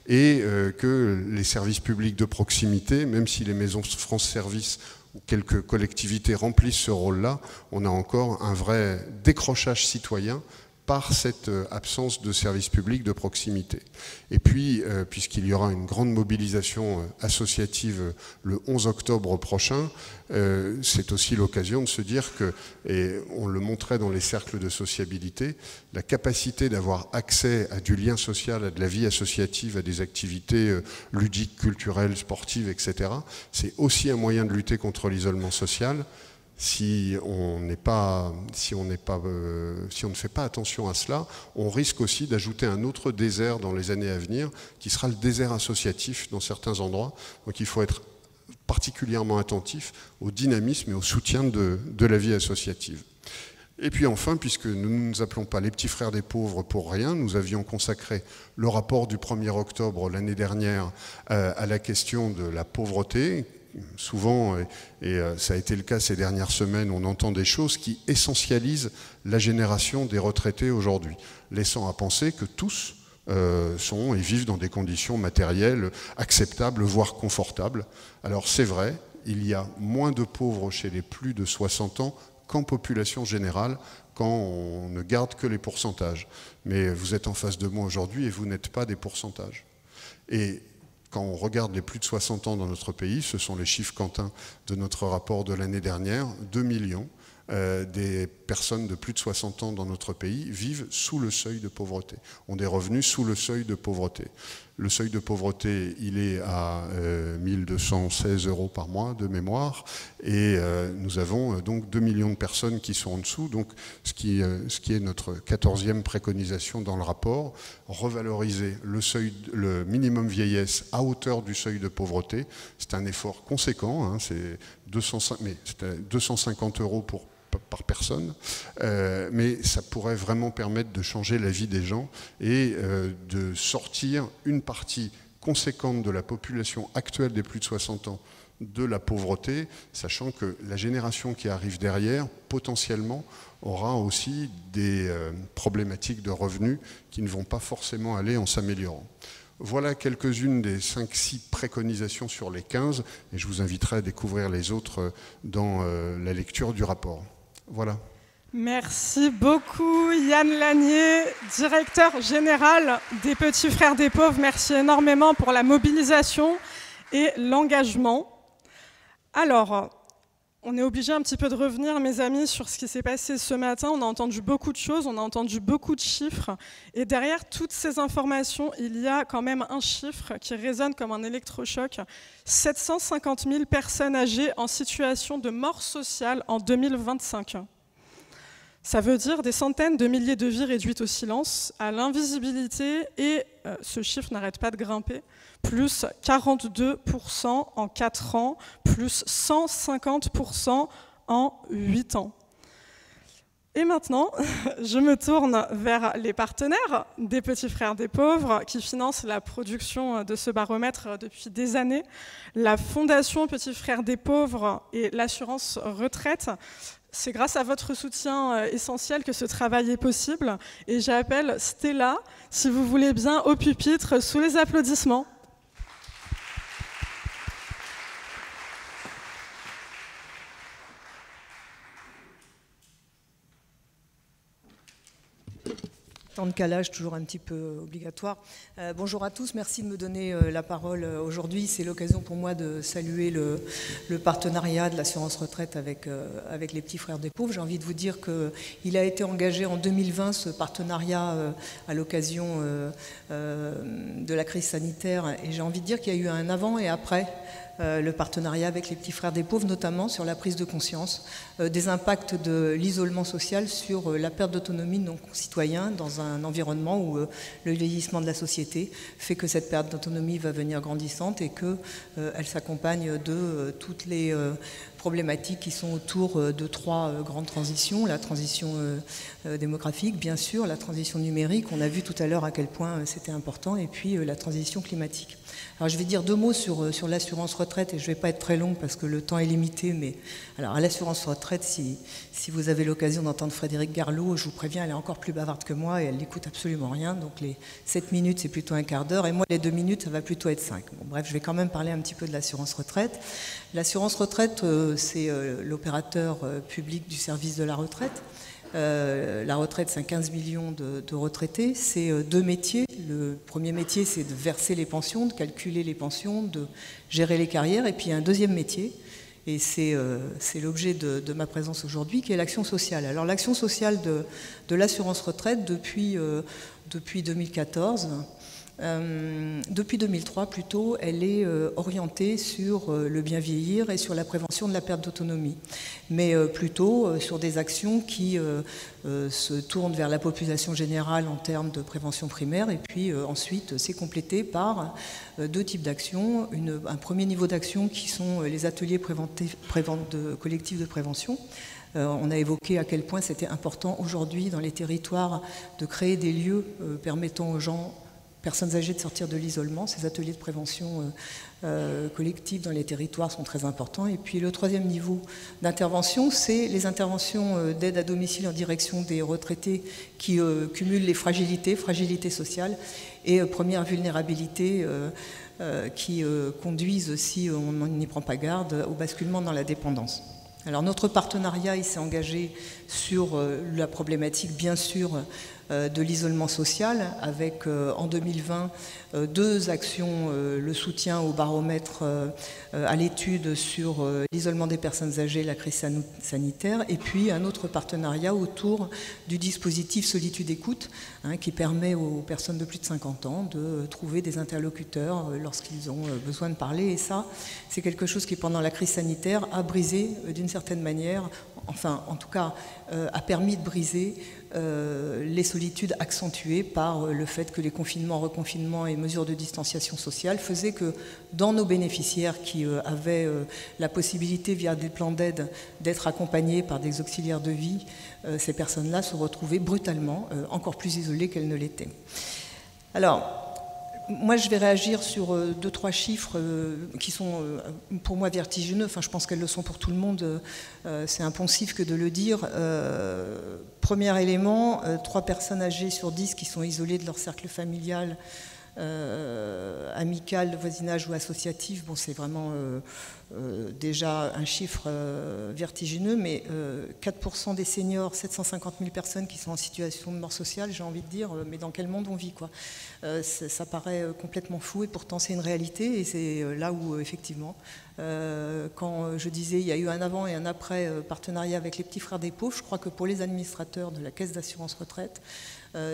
Et que les services publics de proximité, même si les maisons France Service ou quelques collectivités remplissent ce rôle-là, on a encore un vrai décrochage citoyen par cette absence de services publics de proximité. Et puis, puisqu'il y aura une grande mobilisation associative le 11 octobre prochain, c'est aussi l'occasion de se dire que, et on le montrait dans les cercles de sociabilité, la capacité d'avoir accès à du lien social, à de la vie associative, à des activités ludiques, culturelles, sportives, etc., c'est aussi un moyen de lutter contre l'isolement social. Si on ne fait pas attention à cela, on risque aussi d'ajouter un autre désert dans les années à venir, qui sera le désert associatif dans certains endroits. Donc il faut être particulièrement attentif au dynamisme et au soutien de la vie associative. Et puis enfin, puisque nous ne nous appelons pas les petits frères des pauvres pour rien, nous avions consacré le rapport du 1er octobre l'année dernière à la question de la pauvreté, souvent, et ça a été le cas ces dernières semaines, on entend des choses qui essentialisent la génération des retraités aujourd'hui, laissant à penser que tous sont et vivent dans des conditions matérielles acceptables, voire confortables. Alors c'est vrai, il y a moins de pauvres chez les plus de 60 ans qu'en population générale, quand on ne garde que les pourcentages. Mais vous êtes en face de moi aujourd'hui et vous n'êtes pas des pourcentages. Et quand on regarde les plus de 60 ans dans notre pays, ce sont les chiffres Quentin de notre rapport de l'année dernière, 2 millions des personnes de plus de 60 ans dans notre pays vivent sous le seuil de pauvreté, ont des revenus sous le seuil de pauvreté. Le seuil de pauvreté, il est à 1216 € par mois de mémoire, et nous avons donc 2 millions de personnes qui sont en dessous, donc ce qui est notre 14e préconisation dans le rapport, revaloriser le minimum vieillesse à hauteur du seuil de pauvreté. C'est un effort conséquent, hein, c'est 250 € par personne, mais ça pourrait vraiment permettre de changer la vie des gens et de sortir une partie conséquente de la population actuelle des plus de 60 ans de la pauvreté, sachant que la génération qui arrive derrière, potentiellement, aura aussi des problématiques de revenus qui ne vont pas forcément aller en s'améliorant. Voilà quelques-unes des 5-6 préconisations sur les 15, et je vous inviterai à découvrir les autres dans la lecture du rapport. Voilà.
Merci beaucoup Yann Lanier, directeur général des Petits Frères des Pauvres. Merci énormément pour la mobilisation et l'engagement. Alors, on est obligé un petit peu de revenir, mes amis, sur ce qui s'est passé ce matin. On a entendu beaucoup de choses, on a entendu beaucoup de chiffres. Et derrière toutes ces informations, il y a quand même un chiffre qui résonne comme un électrochoc. 750 000 personnes âgées en situation de mort sociale en 2025. Ça veut dire des centaines de milliers de vies réduites au silence, à l'invisibilité, et ce chiffre n'arrête pas de grimper. Plus 42% en 4 ans, plus 150% en 8 ans. Et maintenant, je me tourne vers les partenaires des Petits Frères des Pauvres qui financent la production de ce baromètre depuis des années. La Fondation Petits Frères des Pauvres et l'assurance retraite. C'est grâce à votre soutien essentiel que ce travail est possible. Et j'appelle Stella, si vous voulez bien, au pupitre, sous les applaudissements.
Temps de calage, toujours un petit peu obligatoire. Bonjour à tous, merci de me donner la parole aujourd'hui. C'est l'occasion pour moi de saluer le partenariat de l'assurance retraite avec les Petits Frères des Pauvres. J'ai envie de vous dire qu'il a été engagé en 2020, ce partenariat, à l'occasion de la crise sanitaire. Et j'ai envie de dire qu'il y a eu un avant et après le partenariat avec les Petits Frères des Pauvres, notamment sur la prise de conscience des impacts de l'isolement social sur la perte d'autonomie de nos concitoyens dans un environnement où le vieillissement de la société fait que cette perte d'autonomie va venir grandissante et qu'elle s'accompagne de toutes les problématiques qui sont autour de 3 grandes transitions. La transition démographique, bien sûr, la transition numérique, on a vu tout à l'heure à quel point c'était important, et puis la transition climatique. Alors je vais dire 2 mots sur l'assurance retraite, et je ne vais pas être très longue parce que le temps est limité, mais alors à l'assurance retraite, si vous avez l'occasion d'entendre Frédéric Garlot, je vous préviens, elle est encore plus bavarde que moi et elle n'écoute absolument rien, donc les 7 minutes c'est plutôt un quart d'heure, et moi les 2 minutes ça va plutôt être 5. Bon, bref, je vais quand même parler un petit peu de l'assurance retraite. L'assurance retraite, c'est l'opérateur public du service de la retraite. La retraite, c'est 15 millions de retraités. C'est 2 métiers. Le premier métier, c'est de verser les pensions, de calculer les pensions, de gérer les carrières. Et puis, il y a un deuxième métier, et c'est l'objet de ma présence aujourd'hui, qui est l'action sociale. Alors, l'action sociale de l'assurance retraite, depuis 2014... depuis 2003 plutôt, elle est orientée sur le bien vieillir et sur la prévention de la perte d'autonomie, mais plutôt sur des actions qui se tournent vers la population générale en termes de prévention primaire, et puis ensuite c'est complété par 2 types d'actions. Un premier niveau d'action qui sont les ateliers collectifs de prévention. On a évoqué à quel point c'était important aujourd'hui dans les territoires de créer des lieux permettant aux gens personnes âgées de sortir de l'isolement. Ces ateliers de prévention collective dans les territoires sont très importants. Et puis le troisième niveau d'intervention, c'est les interventions d'aide à domicile en direction des retraités qui cumulent les fragilités sociales et première vulnérabilité qui conduisent, si on n'y prend pas garde, au basculement dans la dépendance. Alors notre partenariat, il s'est engagé sur la problématique, bien sûr, de l'isolement social, avec en 2020 2 actions, le soutien au baromètre à l'étude sur l'isolement des personnes âgées, la crise sanitaire, et puis un autre partenariat autour du dispositif Solitude Écoute, qui permet aux personnes de plus de 50 ans de trouver des interlocuteurs lorsqu'ils ont besoin de parler. Et ça, c'est quelque chose qui, pendant la crise sanitaire, a brisé d'une certaine manière, enfin en tout cas a permis de briser les solitudes accentuées par le fait que les confinements, reconfinements et mesures de distanciation sociale faisaient que dans nos bénéficiaires qui avaient la possibilité via des plans d'aide d'être accompagnés par des auxiliaires de vie, ces personnes-là se retrouvaient brutalement encore plus isolées qu'elles ne l'étaient. Alors, moi, je vais réagir sur 2-3 chiffres qui sont pour moi vertigineux. Enfin, je pense qu'elles le sont pour tout le monde. C'est impensif que de le dire. Premier élément, 3 personnes âgées sur 10 qui sont isolées de leur cercle familial, amical, de voisinage ou associatif. Bon, c'est vraiment déjà un chiffre vertigineux, mais 4% des seniors, 750 000 personnes qui sont en situation de mort sociale, j'ai envie de dire, mais dans quel monde on vit, quoi. Ça paraît complètement fou et pourtant c'est une réalité, et c'est là où effectivement, quand je disais il y a eu un avant et un après partenariat avec les petits frères des pauvres, je crois que pour les administrateurs de la caisse d'assurance retraite,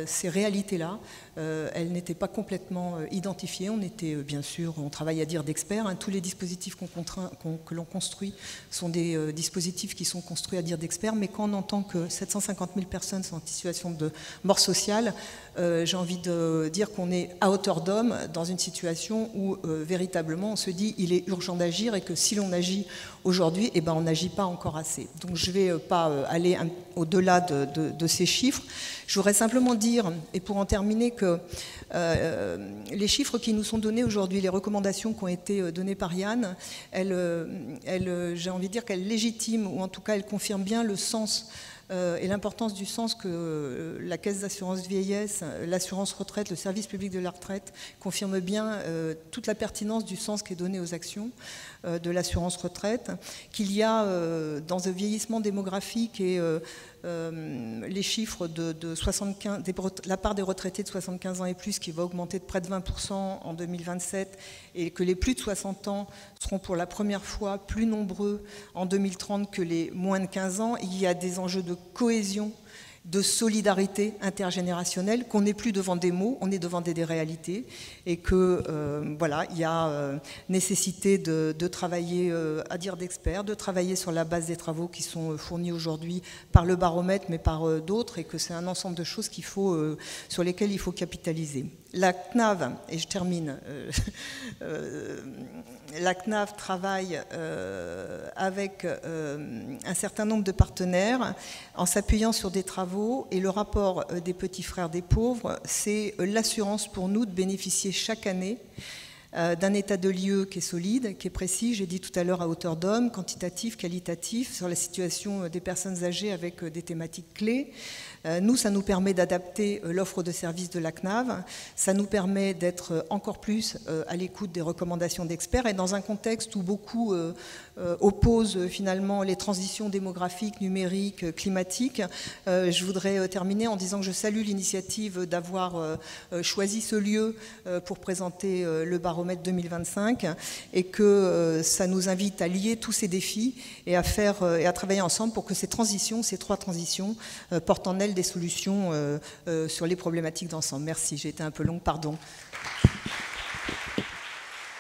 ces réalités-là, elles n'étaient pas complètement identifiées. On était, bien sûr, on travaille à dire d'experts. Tous les dispositifs que l'on construit sont des dispositifs qui sont construits à dire d'experts, mais quand on entend que 750 000 personnes sont en situation de mort sociale, j'ai envie de dire qu'on est à hauteur d'homme dans une situation où véritablement on se dit il est urgent d'agir et que si l'on agit aujourd'hui, eh ben, on n'agit pas encore assez. Donc je ne vais pas aller au-delà de ces chiffres. Je voudrais simplement dire, et pour en terminer, que les chiffres qui nous sont donnés aujourd'hui, les recommandations qui ont été données par Yann, j'ai envie de dire qu'elles légitiment, ou en tout cas elles confirment bien le sens et l'importance du sens que la caisse d'assurance vieillesse, l'assurance retraite, le service public de la retraite confirme bien toute la pertinence du sens qui est donné aux actions de l'assurance retraite, qu'il y a dans le vieillissement démographique et les chiffres de 75, la part des retraités de 75 ans et plus qui va augmenter de près de 20% en 2027 et que les plus de 60 ans seront pour la première fois plus nombreux en 2030 que les moins de 15 ans. Il y a des enjeux de cohésion, de solidarité intergénérationnelle, qu'on n'est plus devant des mots, on est devant des réalités, et que voilà, il y a nécessité de travailler à dire d'experts, de travailler sur la base des travaux qui sont fournis aujourd'hui par le baromètre, mais par d'autres, et que c'est un ensemble de choses sur lesquelles il faut capitaliser. La CNAV, et je termine, la CNAV travaille avec un certain nombre de partenaires en s'appuyant sur des travaux, et le rapport des petits frères des pauvres, c'est l'assurance pour nous de bénéficier chaque année d'un état de lieu qui est solide, qui est précis, j'ai dit tout à l'heure à hauteur d'homme, quantitatif, qualitatif, sur la situation des personnes âgées avec des thématiques clés. Nous, ça nous permet d'adapter l'offre de services de la CNAV, ça nous permet d'être encore plus à l'écoute des recommandations d'experts, et dans un contexte où beaucoup opposent finalement les transitions démographiques, numériques, climatiques, je voudrais terminer en disant que je salue l'initiative d'avoir choisi ce lieu pour présenter le baromètre 2025, et que ça nous invite à lier tous ces défis et à travailler ensemble pour que ces transitions, ces 3 transitions, portent en elles des solutions sur les problématiques d'ensemble. Merci, j'ai été un peu longue, pardon.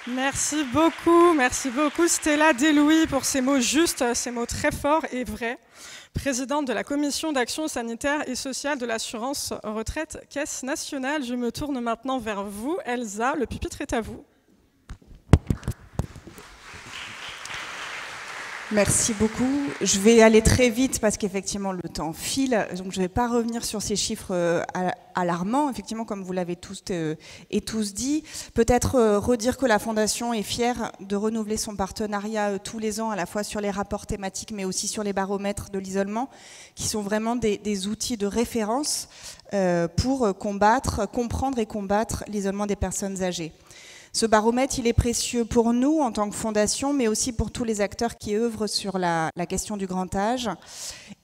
Merci beaucoup Stella Delouis pour ces mots justes, ces mots très forts et vrais. Présidente de la Commission d'action sanitaire et sociale de l'assurance retraite Caisse nationale. Je me tourne maintenant vers vous, Elsa, le pupitre est à vous.
Merci beaucoup. Je vais aller très vite parce qu'effectivement le temps file, donc je ne vais pas revenir sur ces chiffres alarmant, effectivement, comme vous l'avez tous dit. Peut-être redire que la Fondation est fière de renouveler son partenariat tous les ans, à la fois sur les rapports thématiques, mais aussi sur les baromètres de l'isolement, qui sont vraiment des outils de référence pour comprendre et combattre l'isolement des personnes âgées. Ce baromètre, il est précieux pour nous en tant que fondation, mais aussi pour tous les acteurs qui œuvrent sur la question du grand âge.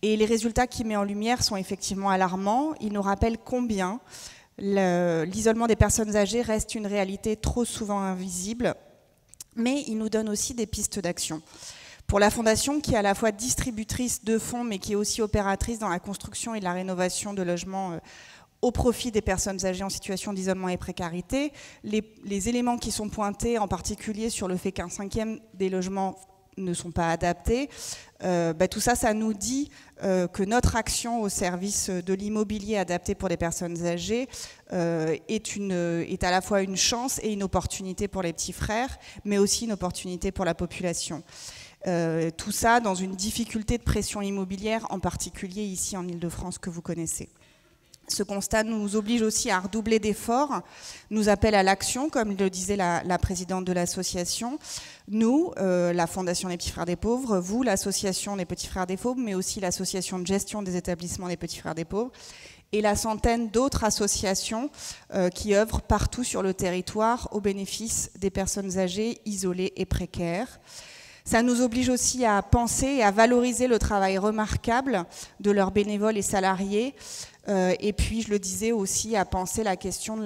Et les résultats qu'il met en lumière sont effectivement alarmants. Il nous rappelle combien l'isolement des personnes âgées reste une réalité trop souvent invisible, mais il nous donne aussi des pistes d'action. Pour la Fondation, qui est à la fois distributrice de fonds, mais qui est aussi opératrice dans la construction et la rénovation de logements au profit des personnes âgées en situation d'isolement et précarité, les éléments qui sont pointés, en particulier sur le fait qu'un cinquième des logements ne sont pas adaptés, tout ça, ça nous dit que notre action au service de l'immobilier adapté pour les personnes âgées est à la fois une chance et une opportunité pour les petits frères, mais aussi une opportunité pour la population. Tout ça dans une difficulté de pression immobilière, en particulier ici en Île-de-France, que vous connaissez. Ce constat nous oblige aussi à redoubler d'efforts, nous appelle à l'action, comme le disait la présidente de l'association. Nous, la Fondation des Petits Frères des Pauvres, vous, l'association des Petits Frères des Pauvres, mais aussi l'association de gestion des établissements des Petits Frères des Pauvres, et la centaine d'autres associations qui œuvrent partout sur le territoire au bénéfice des personnes âgées, isolées et précaires. Ça nous oblige aussi à penser et à valoriser le travail remarquable de leurs bénévoles et salariés. Et puis, je le disais aussi, à penser la question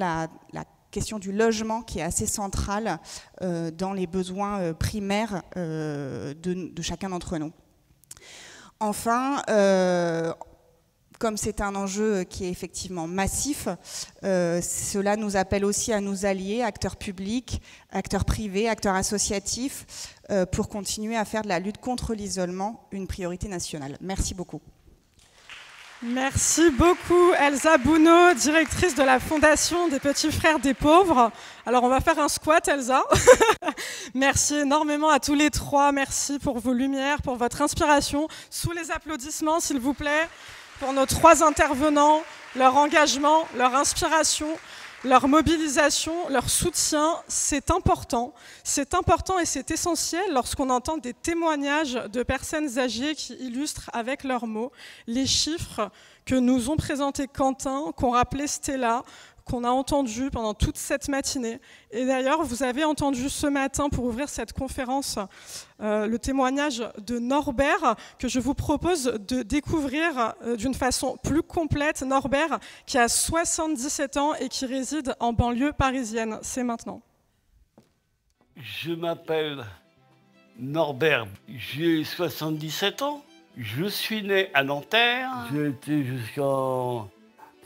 du logement qui est assez centrale dans les besoins primaires de chacun d'entre nous. Enfin, comme c'est un enjeu qui est effectivement massif, cela nous appelle aussi à nous allier, acteurs publics, acteurs privés, acteurs associatifs, pour continuer à faire de la lutte contre l'isolement une priorité nationale. Merci beaucoup.
Merci beaucoup Elsa Bouneau, directrice de la Fondation des Petits Frères des Pauvres. Alors on va faire un squat Elsa. Merci énormément à tous les trois, merci pour vos lumières, pour votre inspiration. Sous les applaudissements s'il vous plaît, pour nos trois intervenants, leur engagement, leur inspiration, leur mobilisation, leur soutien, c'est important et c'est essentiel lorsqu'on entend des témoignages de personnes âgées qui illustrent avec leurs mots les chiffres que nous ont présentés Quentin, qu'ont rappelé Stella, qu'on a entendu pendant toute cette matinée. Et d'ailleurs, vous avez entendu ce matin, pour ouvrir cette conférence, le témoignage de Norbert, que je vous propose de découvrir d'une façon plus complète. Norbert, qui a 77 ans et qui réside en banlieue parisienne. C'est maintenant.
Je m'appelle Norbert, j'ai 77 ans. Je suis né à Nanterre. J'ai été jusqu'en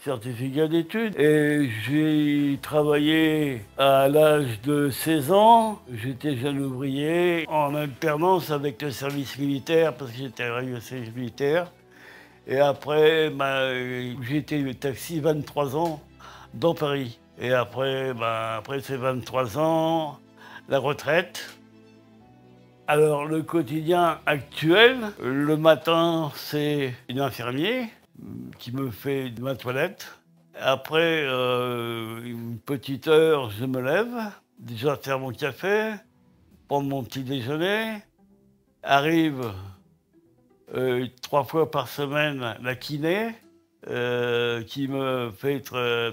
certificat d'études et j'ai travaillé à l'âge de 16 ans. J'étais jeune ouvrier en alternance avec le service militaire parce que j'étais arrivé au service militaire. Et après, j'ai été taxi 23 ans dans Paris. Et après, après ces 23 ans, la retraite. Alors le quotidien actuel, le matin c'est une infirmière qui me fait ma toilette. Après une petite heure, je me lève, déjà faire mon café, prendre mon petit déjeuner. Arrive 3 fois par semaine la kiné, qui me fait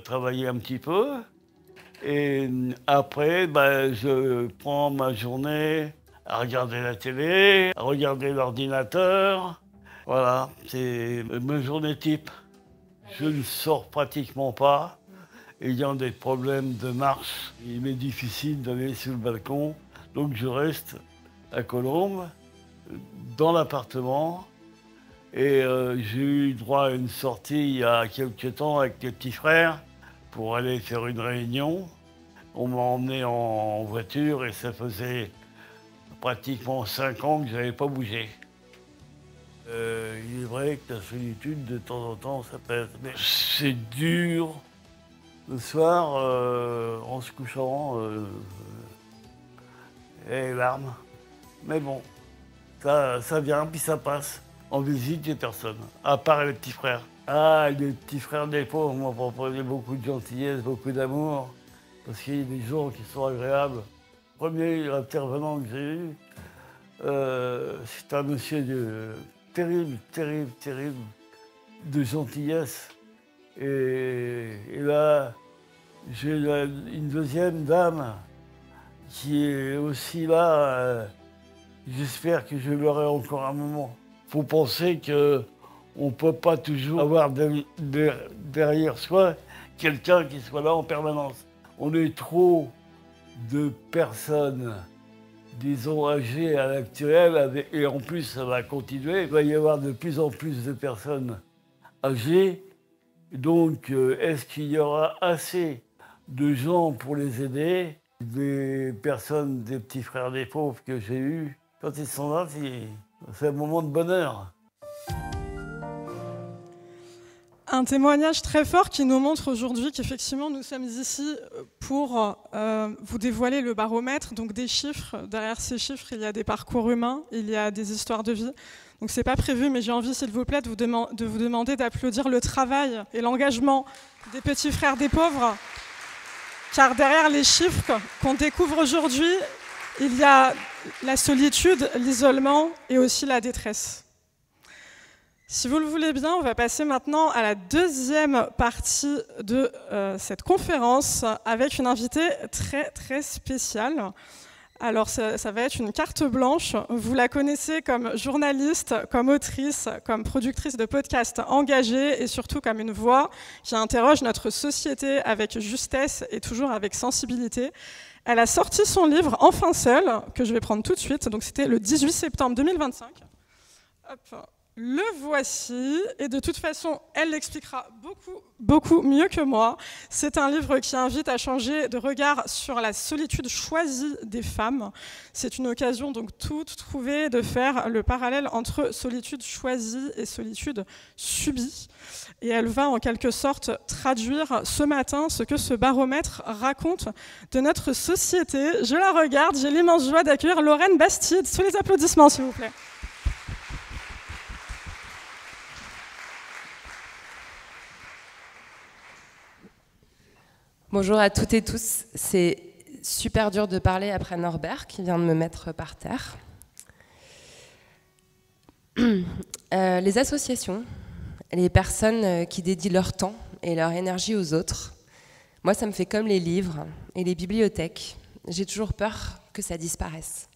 travailler un petit peu. Et après, je prends ma journée à regarder la télé, à regarder l'ordinateur. Voilà, c'est ma journée type. Je ne sors pratiquement pas. Ayant des problèmes de marche, il m'est difficile d'aller sur le balcon. Donc je reste à Colombes, dans l'appartement. Et j'ai eu droit à une sortie il y a quelques temps avec les petits frères pour aller faire une réunion. On m'a emmené en voiture et ça faisait pratiquement 5 ans que je n'avais pas bougé. Il est vrai que la solitude, de temps en temps, ça pèse. Mais c'est dur. Le soir, en se couchant, les larmes. Mais bon, ça vient, puis ça passe. en visite des personnes, à part les petits frères. Ah, les petits frères des pauvres m'ont proposé beaucoup de gentillesse, beaucoup d'amour, parce qu'il y a des gens qui sont agréables. Le premier intervenant que j'ai eu, c'est un monsieur terrible, de gentillesse. Et là, j'ai une deuxième dame qui est aussi là. J'espère que je l'aurai encore un moment. Il faut penser qu'on ne peut pas toujours avoir derrière soi quelqu'un qui soit là en permanence. On est trop de personnes, disons, âgées à l'actuel, et en plus ça va continuer. Il va y avoir de plus en plus de personnes âgées. Donc, est-ce qu'il y aura assez de gens pour les aider? Des personnes, des petits frères des pauvres que j'ai eus, quand ils sont là, c'est un moment de bonheur.
Un témoignage très fort qui nous montre aujourd'hui qu'effectivement nous sommes ici pour vous dévoiler le baromètre, donc des chiffres. Derrière ces chiffres, il y a des parcours humains, il y a des histoires de vie. Donc c'est pas prévu, mais j'ai envie, s'il vous plaît, de vous demander d'applaudir le travail et l'engagement des petits frères des pauvres. Car derrière les chiffres qu'on découvre aujourd'hui, il y a la solitude, l'isolement et aussi la détresse. Si vous le voulez bien, on va passer maintenant à la deuxième partie de cette conférence avec une invitée très spéciale. Alors ça va être une carte blanche. Vous la connaissez comme journaliste, comme autrice, comme productrice de podcasts engagée et surtout comme une voix qui interroge notre société avec justesse et toujours avec sensibilité. Elle a sorti son livre Enfin seule, que je vais prendre tout de suite. Donc c'était le 18 septembre 2025. Hop. Le voici, et de toute façon, elle l'expliquera beaucoup mieux que moi. C'est un livre qui invite à changer de regard sur la solitude choisie des femmes. C'est une occasion donc toute trouvée de faire le parallèle entre solitude choisie et solitude subie. Et elle va en quelque sorte traduire ce matin ce que ce baromètre raconte de notre société. Je la regarde, j'ai l'immense joie d'accueillir Lorraine Bastide. Sous les applaudissements, s'il vous plaît.
Bonjour à toutes et tous. C'est super dur de parler après Norbert qui vient de me mettre par terre. Les associations, les personnes qui dédient leur temps et leur énergie aux autres, moi ça me fait comme les livres et les bibliothèques. J'ai toujours peur que ça disparaisse.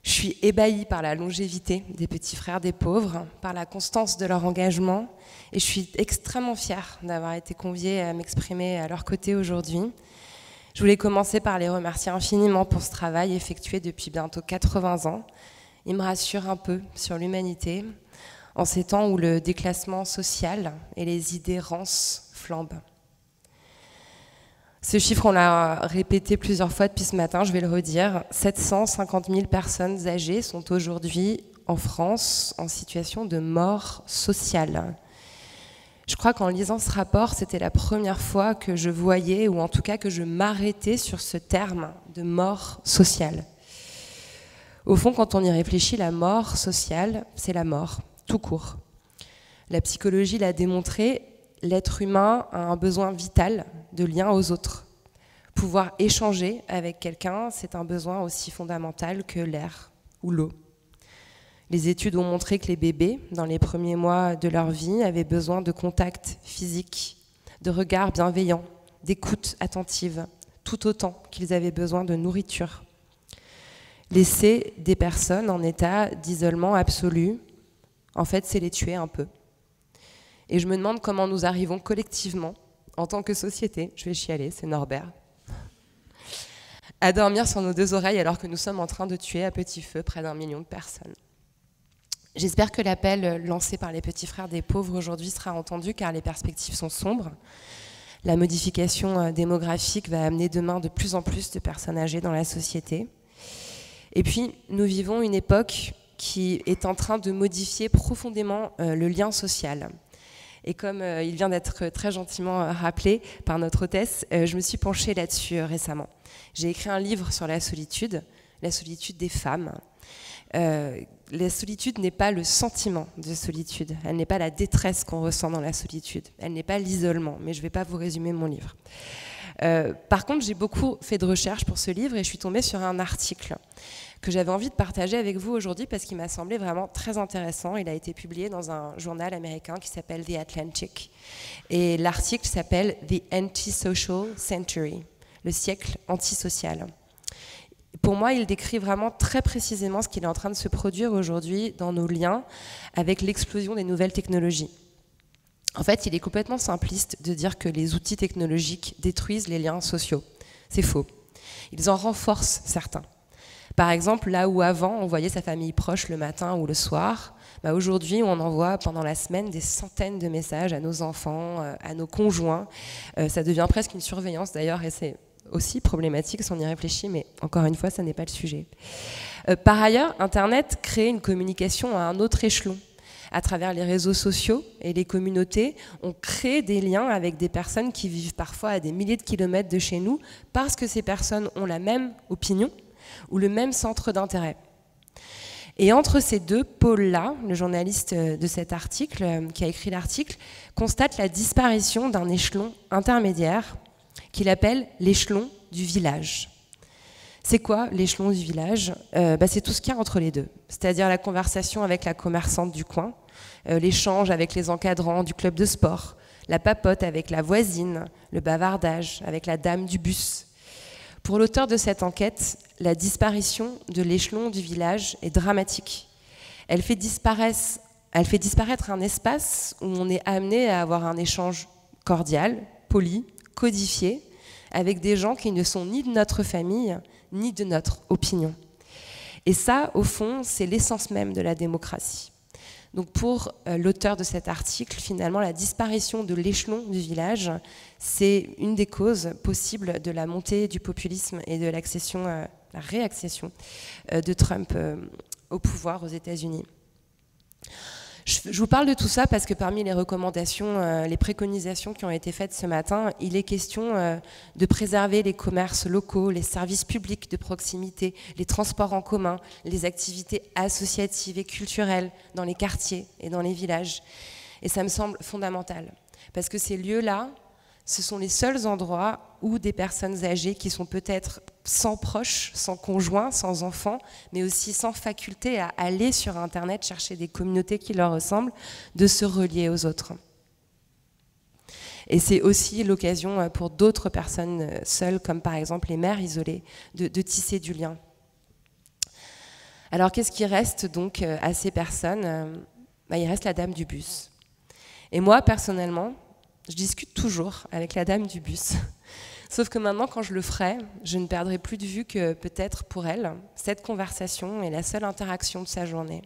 Je suis ébahie par la longévité des petits frères des pauvres, par la constance de leur engagement, et je suis extrêmement fière d'avoir été conviée à m'exprimer à leur côté aujourd'hui. Je voulais commencer par les remercier infiniment pour ce travail effectué depuis bientôt 80 ans. Il me rassure un peu sur l'humanité, en ces temps où le déclassement social et les idées rances flambent. Ce chiffre, on l'a répété plusieurs fois depuis ce matin, je vais le redire. 750 000 personnes âgées sont aujourd'hui en France en situation de mort sociale. Je crois qu'en lisant ce rapport, c'était la première fois que je voyais, ou en tout cas que je m'arrêtais sur ce terme de mort sociale. Au fond, quand on y réfléchit, la mort sociale, c'est la mort, tout court. La psychologie l'a démontré. L'être humain a un besoin vital de lien aux autres. Pouvoir échanger avec quelqu'un, c'est un besoin aussi fondamental que l'air ou l'eau. Les études ont montré que les bébés, dans les premiers mois de leur vie, avaient besoin de contact physique, de regard bienveillant, d'écoute attentive, tout autant qu'ils avaient besoin de nourriture. Laisser des personnes en état d'isolement absolu, en fait, c'est les tuer un peu. Et je me demande comment nous arrivons collectivement, en tant que société, je vais chialer, c'est Norbert, à dormir sur nos deux oreilles alors que nous sommes en train de tuer à petit feu près d'1 million de personnes. J'espère que l'appel lancé par les petits frères des pauvres aujourd'hui sera entendu car les perspectives sont sombres. La modification démographique va amener demain de plus en plus de personnes âgées dans la société. Et puis, nous vivons une époque qui est en train de modifier profondément le lien social. Et comme il vient d'être très gentiment rappelé par notre hôtesse, je me suis penchée là-dessus récemment. J'ai écrit un livre sur la solitude des femmes. La solitude n'est pas le sentiment de solitude, elle n'est pas la détresse qu'on ressent dans la solitude, elle n'est pas l'isolement, mais je ne vais pas vous résumer mon livre. Par contre, j'ai beaucoup fait de recherches pour ce livre et je suis tombée sur un article que j'avais envie de partager avec vous aujourd'hui parce qu'il m'a semblé vraiment très intéressant. Il a été publié dans un journal américain qui s'appelle The Atlantic. Et l'article s'appelle The Antisocial Century, le siècle antisocial. Pour moi, il décrit vraiment très précisément ce qu'il est en train de se produire aujourd'hui dans nos liens avec l'explosion des nouvelles technologies. En fait, il est complètement simpliste de dire que les outils technologiques détruisent les liens sociaux. C'est faux. Ils en renforcent certains. Par exemple, là où avant, on voyait sa famille proche le matin ou le soir, aujourd'hui, on envoie pendant la semaine des centaines de messages à nos enfants, à nos conjoints. Ça devient presque une surveillance d'ailleurs, et c'est aussi problématique si on y réfléchit, mais encore une fois, ça n'est pas le sujet. Par ailleurs, Internet crée une communication à un autre échelon. À travers les réseaux sociaux et les communautés, on crée des liens avec des personnes qui vivent parfois à des milliers de kilomètres de chez nous parce que ces personnes ont la même opinion ou le même centre d'intérêt. Et entre ces deux pôles-là, le journaliste de cet article, qui a écrit l'article, constate la disparition d'un échelon intermédiaire qu'il appelle l'échelon du village. C'est quoi l'échelon du village ? C'est tout ce qu'il y a entre les deux, c'est-à-dire la conversation avec la commerçante du coin, l'échange avec les encadrants du club de sport, la papote avec la voisine, le bavardage avec la dame du bus. Pour l'auteur de cette enquête, la disparition de l'échelon du village est dramatique. Elle fait disparaître un espace où on est amené à avoir un échange cordial, poli, codifié, avec des gens qui ne sont ni de notre famille, ni de notre opinion. Et ça, au fond, c'est l'essence même de la démocratie. Donc pour l'auteur de cet article, finalement, la disparition de l'échelon du village, c'est une des causes possibles de la montée du populisme et de la réaccession de Trump au pouvoir aux États-Unis. Je vous parle de tout ça parce que parmi les recommandations, les préconisations qui ont été faites ce matin, il est question de préserver les commerces locaux, les services publics de proximité, les transports en commun, les activités associatives et culturelles dans les quartiers et dans les villages. Et ça me semble fondamental parce que ces lieux-là, ce sont les seuls endroits où des personnes âgées qui sont peut-être sans proches, sans conjoints, sans enfants, mais aussi sans faculté à aller sur Internet chercher des communautés qui leur ressemblent, de se relier aux autres. Et c'est aussi l'occasion pour d'autres personnes seules, comme par exemple les mères isolées, de tisser du lien. Alors qu'est-ce qui reste donc à ces personnes ? Il reste la dame du bus. Et moi, personnellement, je discute toujours avec la dame du bus. Sauf que maintenant, quand je le ferai, je ne perdrai plus de vue que peut-être pour elle, cette conversation est la seule interaction de sa journée.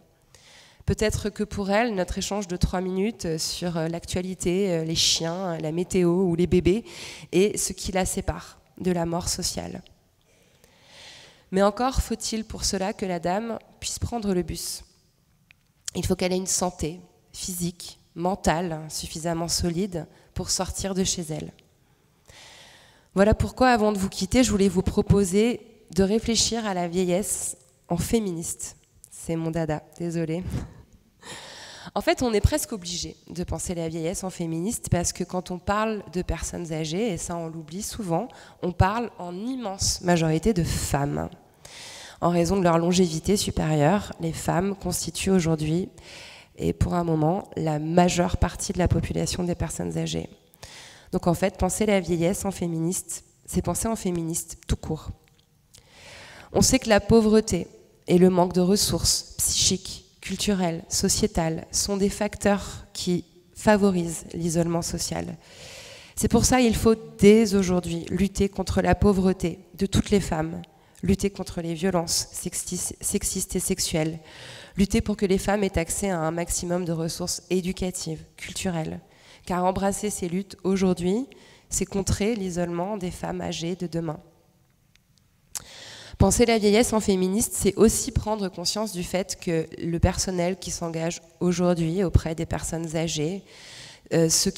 Peut-être que pour elle, notre échange de 3 minutes sur l'actualité, les chiens, la météo ou les bébés est ce qui la sépare de la mort sociale. Mais encore faut-il pour cela que la dame puisse prendre le bus. Il faut qu'elle ait une santé physique, mentale, suffisamment solide pour sortir de chez elle. Voilà pourquoi, avant de vous quitter, je voulais vous proposer de réfléchir à la vieillesse en féministe. C'est mon dada, désolée. En fait, on est presque obligé de penser la vieillesse en féministe parce que quand on parle de personnes âgées, et ça on l'oublie souvent, on parle en immense majorité de femmes. En raison de leur longévité supérieure, les femmes constituent aujourd'hui, et pour un moment, la majeure partie de la population des personnes âgées. Donc en fait, penser la vieillesse en féministe, c'est penser en féministe tout court. On sait que la pauvreté et le manque de ressources psychiques, culturelles, sociétales sont des facteurs qui favorisent l'isolement social. C'est pour ça qu'il faut dès aujourd'hui lutter contre la pauvreté de toutes les femmes, lutter contre les violences sexistes et sexuelles, lutter pour que les femmes aient accès à un maximum de ressources éducatives, culturelles. Car embrasser ces luttes aujourd'hui, c'est contrer l'isolement des femmes âgées de demain. Penser la vieillesse en féministe, c'est aussi prendre conscience du fait que le personnel qui s'engage aujourd'hui auprès des personnes âgées, ceux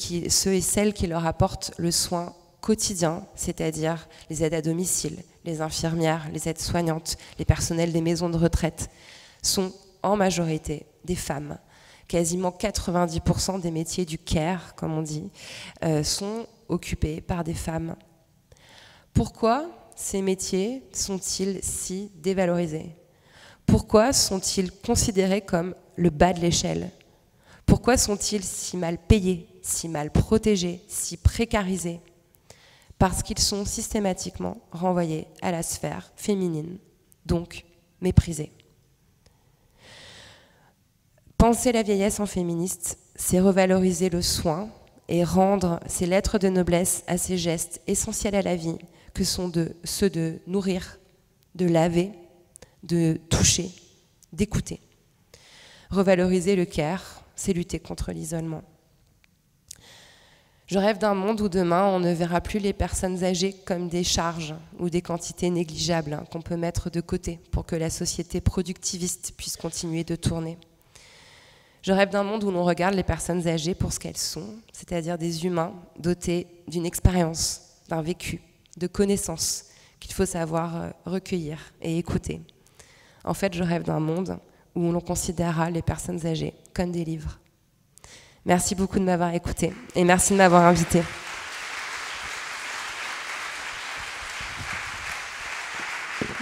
et celles qui leur apportent le soin quotidien, c'est-à-dire les aides à domicile, les infirmières, les aides-soignantes, les personnels des maisons de retraite, sont en majorité des femmes. Quasiment 90% des métiers du care, comme on dit, sont occupés par des femmes. Pourquoi ces métiers sont-ils si dévalorisés? Pourquoi sont-ils considérés comme le bas de l'échelle? Pourquoi sont-ils si mal payés, si mal protégés, si précarisés? Parce qu'ils sont systématiquement renvoyés à la sphère féminine, donc méprisés. Penser la vieillesse en féministe, c'est revaloriser le soin et rendre ces lettres de noblesse à ces gestes essentiels à la vie que sont ceux de nourrir, de laver, de toucher, d'écouter. Revaloriser le care, c'est lutter contre l'isolement. Je rêve d'un monde où demain, on ne verra plus les personnes âgées comme des charges ou des quantités négligeables qu'on peut mettre de côté pour que la société productiviste puisse continuer de tourner. Je rêve d'un monde où l'on regarde les personnes âgées pour ce qu'elles sont, c'est-à-dire des humains dotés d'une expérience, d'un vécu, de connaissances qu'il faut savoir recueillir et écouter. En fait, je rêve d'un monde où l'on considérera les personnes âgées comme des livres. Merci beaucoup de m'avoir écouté et merci de m'avoir invité.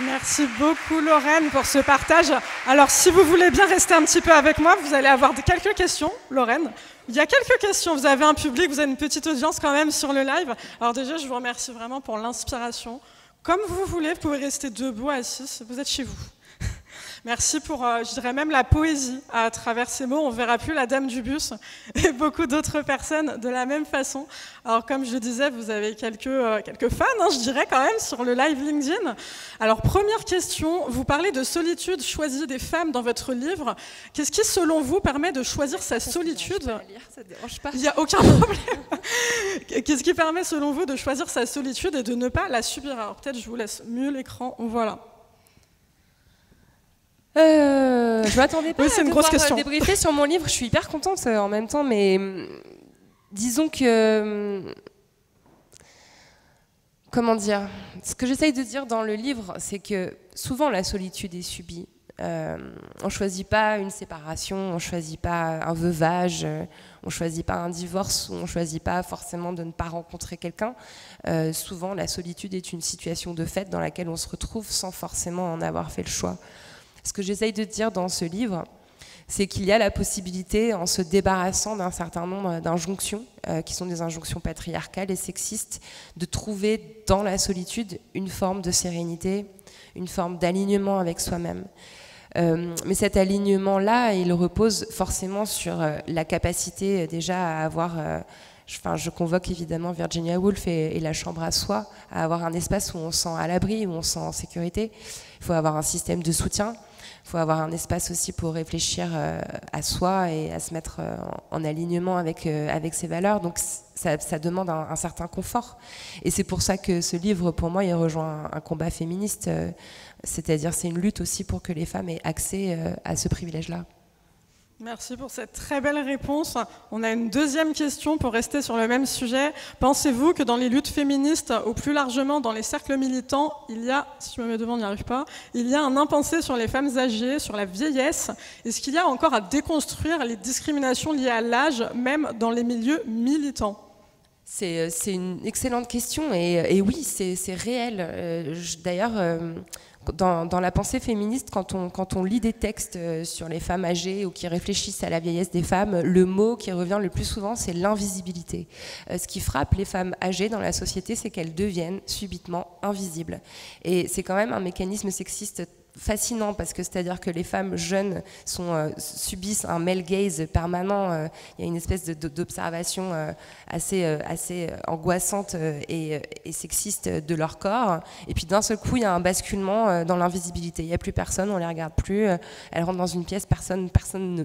Merci beaucoup Lorraine pour ce partage. Alors si vous voulez bien rester un petit peu avec moi, vous allez avoir quelques questions, Lorraine. Il y a quelques questions, vous avez un public, vous avez une petite audience quand même sur le live. Alors déjà, je vous remercie vraiment pour l'inspiration. Comme vous voulez, vous pouvez rester debout, assis, vous êtes chez vous. Merci pour, je dirais même la poésie à travers ces mots. On ne verra plus la dame du bus et beaucoup d'autres personnes de la même façon. Alors comme je le disais, vous avez quelques fans, hein, je dirais quand même, sur le live LinkedIn. Alors première question, vous parlez de solitude choisie des femmes dans votre livre. Qu'est-ce qui, selon vous, permet de choisir sa solitude?
Ça te dérange pas?
Il n'y a aucun problème. Qu'est-ce qui permet, selon vous, de choisir sa solitude et de ne pas la subir? Alors peut-être je vous laisse mieux l'écran, voilà.
Je m'attendais pas
oui,
à devoir débriefer sur mon livre. Je suis hyper contente en même temps, mais disons que... Comment dire? Ce que j'essaye de dire dans le livre, c'est que souvent la solitude est subie. On ne choisit pas une séparation, on ne choisit pas un veuvage, on ne choisit pas un divorce, on ne choisit pas forcément de ne pas rencontrer quelqu'un. Souvent, la solitude est une situation de fait dans laquelle on se retrouve sans forcément en avoir fait le choix. Ce que j'essaye de dire dans ce livre, c'est qu'il y a la possibilité, en se débarrassant d'un certain nombre d'injonctions, qui sont des injonctions patriarcales et sexistes, de trouver dans la solitude une forme de sérénité, une forme d'alignement avec soi-même. Mais cet alignement-là, il repose forcément sur la capacité déjà à avoir... je convoque évidemment Virginia Woolf et la chambre à soi, à avoir un espace où on se sent à l'abri, où on se sent en sécurité. Il faut avoir un système de soutien. Il faut avoir un espace aussi pour réfléchir à soi et à se mettre en alignement avec ses valeurs. Donc ça demande un certain confort. Et c'est pour ça que ce livre, pour moi, il rejoint un combat féministe. C'est-à-dire c'est une lutte aussi pour que les femmes aient accès à ce privilège-là.
Merci pour cette très belle réponse. On a une deuxième question pour rester sur le même sujet. Pensez-vous que dans les luttes féministes, ou plus largement dans les cercles militants, il y a, si je me mets devant, on n'y arrive pas, il y a un impensé sur les femmes âgées, sur la vieillesse? Est-ce qu'il y a encore à déconstruire les discriminations liées à l'âge, même dans les milieux militants?
C'est une excellente question et oui, c'est réel. D'ailleurs, dans la pensée féministe, quand on lit des textes sur les femmes âgées ou qui réfléchissent à la vieillesse des femmes, le mot qui revient le plus souvent, c'est l'invisibilité. Ce qui frappe les femmes âgées dans la société, c'est qu'elles deviennent subitement invisibles. Et c'est quand même un mécanisme sexiste fascinant parce que c'est-à-dire que les femmes jeunes subissent un male gaze permanent. Il y a une espèce d'observation assez angoissante et sexiste de leur corps. Et puis d'un seul coup, il y a un basculement dans l'invisibilité. Il n'y a plus personne, on les regarde plus. Elles rentrent dans une pièce, personne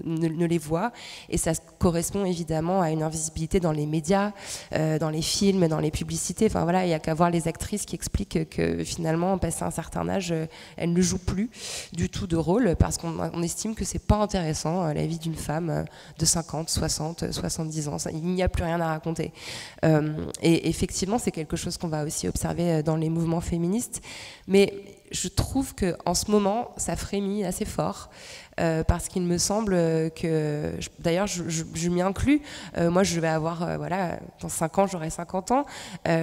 ne les voit. Et ça correspond évidemment à une invisibilité dans les médias, dans les films, dans les publicités. Enfin voilà, il n'y a qu'à voir les actrices qui expliquent que finalement, passé un certain âge, elles ne jouent plus du tout de rôle parce qu'on estime que c'est pas intéressant la vie d'une femme de 50, 60, 70 ans. Il n'y a plus rien à raconter. Et effectivement, c'est quelque chose qu'on va aussi observer dans les mouvements féministes. Mais je trouve qu'en ce moment, ça frémit assez fort. Parce qu'il me semble que, d'ailleurs je m'y inclus, moi je vais avoir, voilà, dans 5 ans j'aurai 50 ans,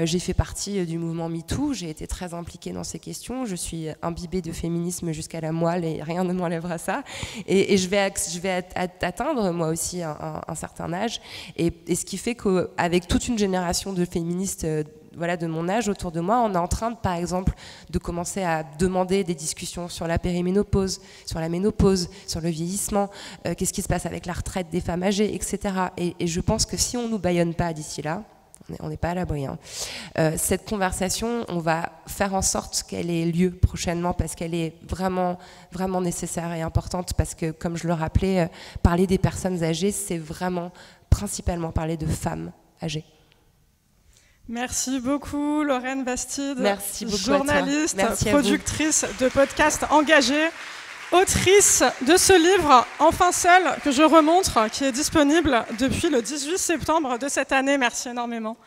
j'ai fait partie du mouvement MeToo, j'ai été très impliquée dans ces questions, je suis imbibée de féminisme jusqu'à la moelle et rien ne m'enlèvera ça, et je vais atteindre moi aussi un certain âge, et ce qui fait qu'avec toute une génération de féministes voilà, de mon âge autour de moi, on est en train, par exemple, de commencer à demander des discussions sur la périménopause, sur la ménopause, sur le vieillissement, qu'est-ce qui se passe avec la retraite des femmes âgées, etc. Et je pense que si on ne nous bâillonne pas d'ici là, on n'est pas à l'abri, hein, cette conversation, on va faire en sorte qu'elle ait lieu prochainement parce qu'elle est vraiment, vraiment nécessaire et importante parce que, comme je le rappelais, parler des personnes âgées, c'est vraiment principalement parler de femmes âgées.
Merci beaucoup Lorraine Bastide,
merci beaucoup,
journaliste, productrice de podcasts engagée, autrice de ce livre Enfin seule que je remontre, qui est disponible depuis le 18 septembre de cette année. Merci énormément.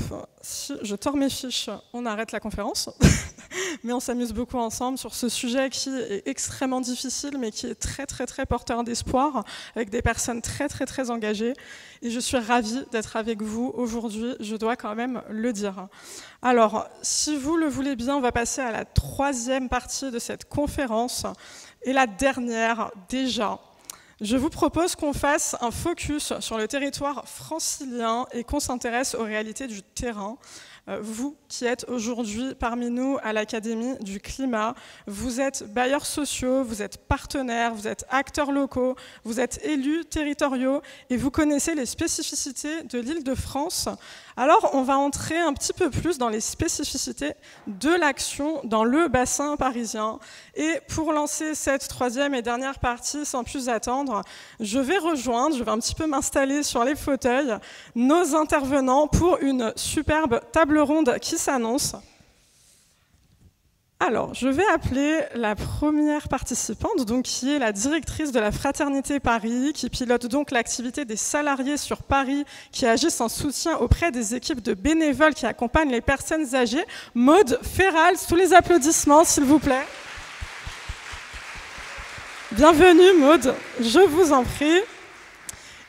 Alors, si je tords mes fiches, on arrête la conférence. Mais on s'amuse beaucoup ensemble sur ce sujet qui est extrêmement difficile, mais qui est très, très, très porteur d'espoir, avec des personnes très, très, très engagées. Et je suis ravie d'être avec vous aujourd'hui, je dois quand même le dire. Alors, si vous le voulez bien, on va passer à la 3e partie de cette conférence, et la dernière déjà. Je vous propose qu'on fasse un focus sur le territoire francilien et qu'on s'intéresse aux réalités du terrain. Vous qui êtes aujourd'hui parmi nous à l'Académie du Climat, vous êtes bailleurs sociaux, vous êtes partenaires, vous êtes acteurs locaux, vous êtes élus territoriaux et vous connaissez les spécificités de l'Île-de-France. Alors, on va entrer un petit peu plus dans les spécificités de l'action dans le bassin parisien. Et pour lancer cette 3e et dernière partie, sans plus attendre, je vais un petit peu m'installer sur les fauteuils, nos intervenants pour une superbe table ronde qui s'annonce. Alors, je vais appeler la première participante, donc, qui est la directrice de la Fraternité Paris, qui pilote donc l'activité des salariés sur Paris, qui agissent en soutien auprès des équipes de bénévoles qui accompagnent les personnes âgées. Maude Ferral, sous les applaudissements, s'il vous plaît. Bienvenue, Maude, je vous en prie.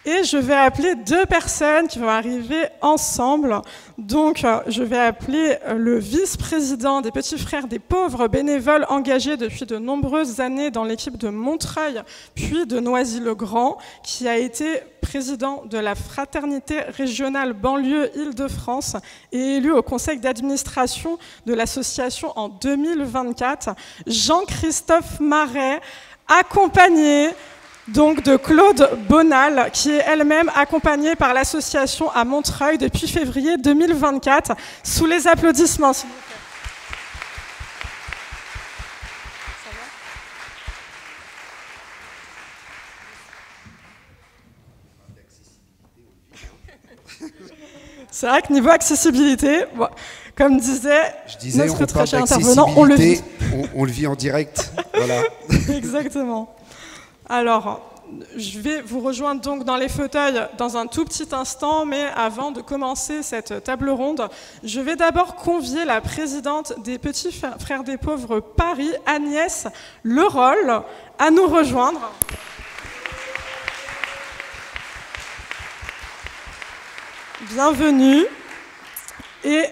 Et je vais appeler 2 personnes qui vont arriver ensemble. Donc, je vais appeler le vice-président des Petits Frères des Pauvres, bénévoles engagés depuis de nombreuses années dans l'équipe de Montreuil, puis de Noisy-le-Grand, qui a été président de la Fraternité régionale banlieue Île-de-France et élu au conseil d'administration de l'association en 2024. Jean-Christophe Marais, accompagné donc de Claude Bonal, qui est elle-même accompagnée par l'association à Montreuil depuis février 2024. Sous les applaudissements, s'il vous plaît. C'est vrai que niveau accessibilité, bon, comme disait notre très cher intervenant, on le vit.
On le vit en direct. Voilà.
Exactement. Alors, je vais vous rejoindre donc dans les fauteuils dans un tout petit instant, mais avant de commencer cette table ronde, je vais d'abord convier la présidente des Petits Frères des Pauvres Paris, Agnès Leroll, à nous rejoindre. Bienvenue. Et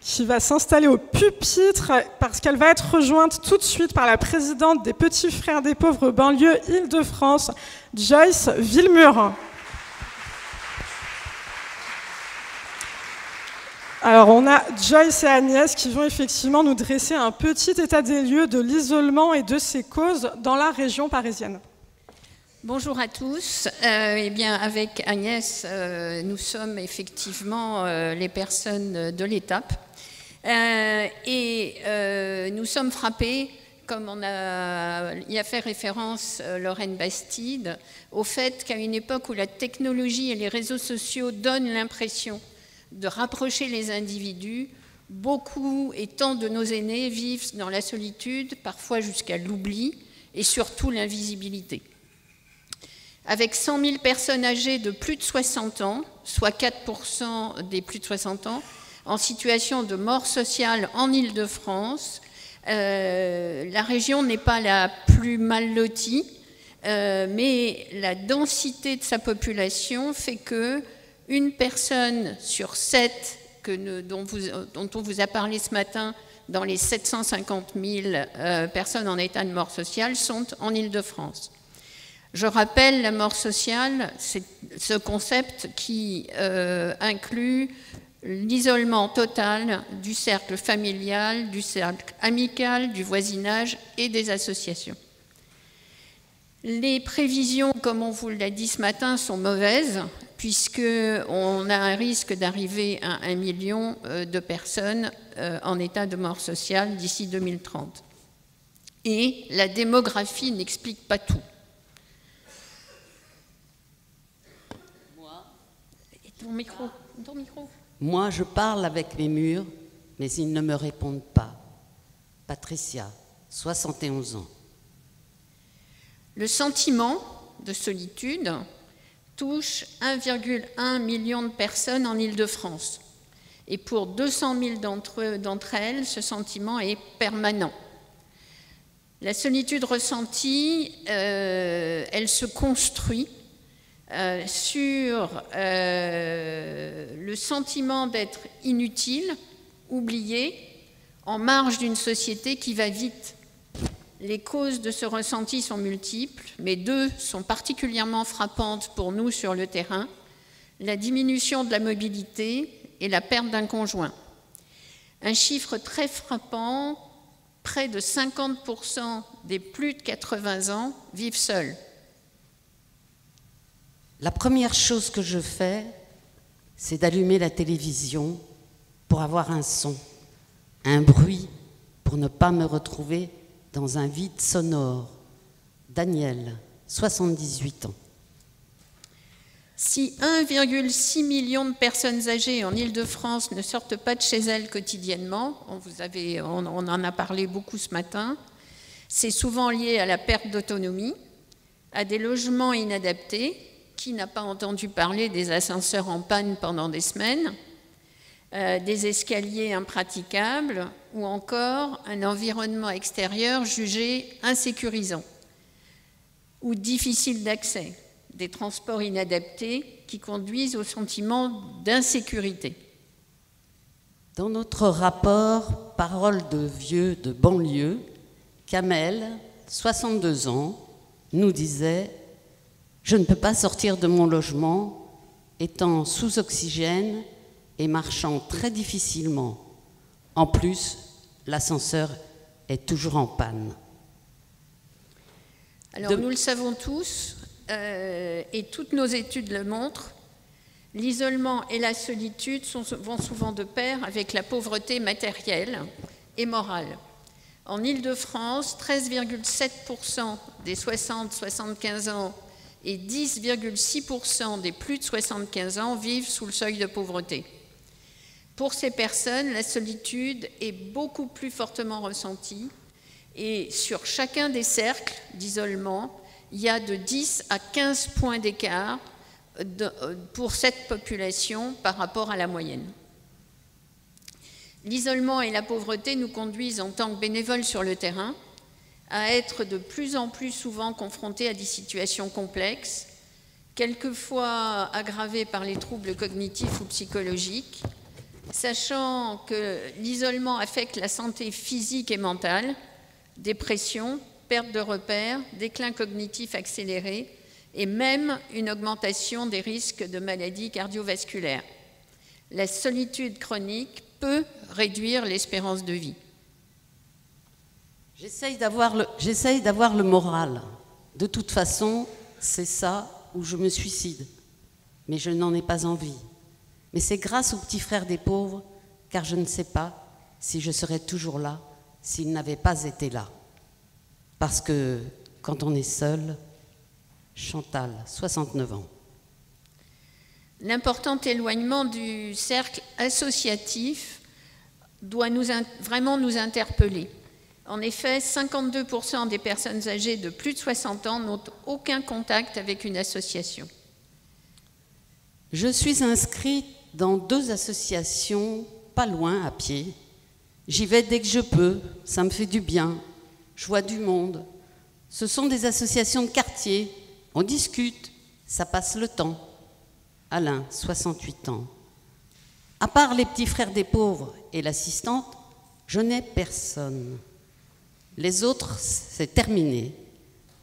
qui va s'installer au pupitre parce qu'elle va être rejointe tout de suite par la présidente des Petits Frères des Pauvres banlieue Île-de-France, Joyce Villemur. Alors on a Joyce et Agnès qui vont effectivement nous dresser un petit état des lieux de l'isolement et de ses causes dans la région parisienne.
Bonjour à tous. Eh bien, avec Agnès, nous sommes effectivement les personnes de l'étape. Nous sommes frappés, comme y a fait référence Lorraine Bastide, au fait qu'à une époque où la technologie et les réseaux sociaux donnent l'impression de rapprocher les individus, beaucoup et tant de nos aînés vivent dans la solitude, parfois jusqu'à l'oubli et surtout l'invisibilité. Avec 100 000 personnes âgées de plus de 60 ans, soit 4% des plus de 60 ans, en situation de mort sociale en Île-de-France. La région n'est pas la plus mal lotie, mais la densité de sa population fait que une personne sur 7 dont on vous a parlé ce matin, dans les 750 000 personnes en état de mort sociale, sont en Île-de-France. Je rappelle, la mort sociale, c'est ce concept qui inclut l'isolement total du cercle familial, du cercle amical, du voisinage et des associations. Les prévisions, comme on vous l'a dit ce matin, sont mauvaises, puisqu'on a un risque d'arriver à 1 million de personnes en état de mort sociale d'ici 2030. Et la démographie n'explique pas tout. Ton micro.
Moi, je parle avec les murs, mais ils ne me répondent pas. Patricia, 71 ans.
Le sentiment de solitude touche 1,1 million de personnes en Île-de-France. Et pour 200 000 d'entre elles, ce sentiment est permanent. La solitude ressentie, elle se construit sur le sentiment d'être inutile, oublié, en marge d'une société qui va vite. Les causes de ce ressenti sont multiples, mais 2 sont particulièrement frappantes pour nous sur le terrain: la diminution de la mobilité et la perte d'un conjoint. Un chiffre très frappant, près de 50% des plus de 80 ans vivent seuls.
La première chose que je fais, c'est d'allumer la télévision pour avoir un son, un bruit, pour ne pas me retrouver dans un vide sonore. Daniel, 78 ans.
Si 1,6 million de personnes âgées en Île-de-France ne sortent pas de chez elles quotidiennement, on en a parlé beaucoup ce matin, c'est souvent lié à la perte d'autonomie, à des logements inadaptés. Qui n'a pas entendu parler des ascenseurs en panne pendant des semaines, des escaliers impraticables ou encore un environnement extérieur jugé insécurisant ou difficile d'accès, des transports inadaptés qui conduisent au sentiment d'insécurité.
Dans notre rapport Paroles de vieux de banlieue, Kamel, 62 ans, nous disait: je ne peux pas sortir de mon logement, étant sous oxygène et marchant très difficilement. En plus, l'ascenseur est toujours en panne.
Alors nous le savons tous, et toutes nos études le montrent, l'isolement et la solitude vont souvent de pair avec la pauvreté matérielle et morale. En Île-de-France, 13,7% des 60-75 ans et 10,6% des plus de 75 ans vivent sous le seuil de pauvreté. Pour ces personnes, la solitude est beaucoup plus fortement ressentie et sur chacun des cercles d'isolement, il y a de 10 à 15 points d'écart pour cette population par rapport à la moyenne. L'isolement et la pauvreté nous conduisent en tant que bénévoles sur le terrain à être de plus en plus souvent confrontés à des situations complexes, quelquefois aggravées par les troubles cognitifs ou psychologiques, sachant que l'isolement affecte la santé physique et mentale, dépression, perte de repères, déclin cognitif accéléré et même une augmentation des risques de maladies cardiovasculaires. La solitude chronique peut réduire l'espérance de vie.
J'essaye d'avoir le moral. De toute façon, c'est ça ou je me suicide. Mais je n'en ai pas envie. Mais c'est grâce au petit frère des pauvres, car je ne sais pas si je serais toujours là s'il n'avait pas été là. Parce que quand on est seul, Chantal, 69 ans.
L'important éloignement du cercle associatif doit vraiment nous interpeller. En effet, 52% des personnes âgées de plus de 60 ans n'ont aucun contact avec une association.
Je suis inscrite dans 2 associations pas loin à pied. J'y vais dès que je peux, ça me fait du bien. Je vois du monde. Ce sont des associations de quartier. On discute, ça passe le temps. Alain, 68 ans. À part les petits frères des pauvres et l'assistante, je n'ai personne. Les autres, c'est terminé.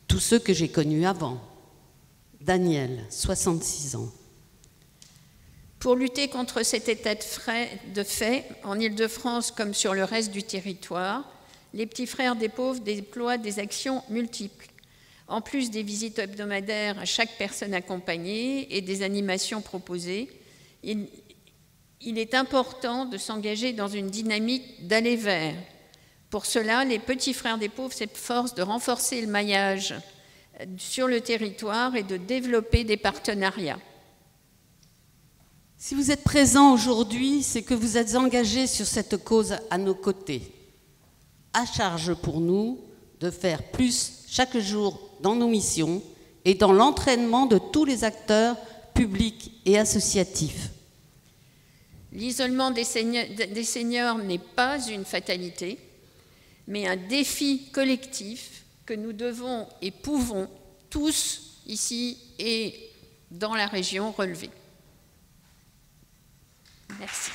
Tous ceux que j'ai connus avant. Daniel, 66 ans.
Pour lutter contre cet état de fait, en Île-de-France comme sur le reste du territoire, les petits frères des pauvres déploient des actions multiples. En plus des visites hebdomadaires à chaque personne accompagnée et des animations proposées, il est important de s'engager dans une dynamique d'aller vers. Pour cela, les petits frères des pauvres s'efforcent de renforcer le maillage sur le territoire et de développer des partenariats.
Si vous êtes présents aujourd'hui, c'est que vous êtes engagés sur cette cause à nos côtés. À charge pour nous de faire plus chaque jour dans nos missions et dans l'entraînement de tous les acteurs publics et associatifs.
L'isolement des seniors n'est pas une fatalité, mais un défi collectif que nous devons et pouvons tous, ici et dans la région, relever. Merci.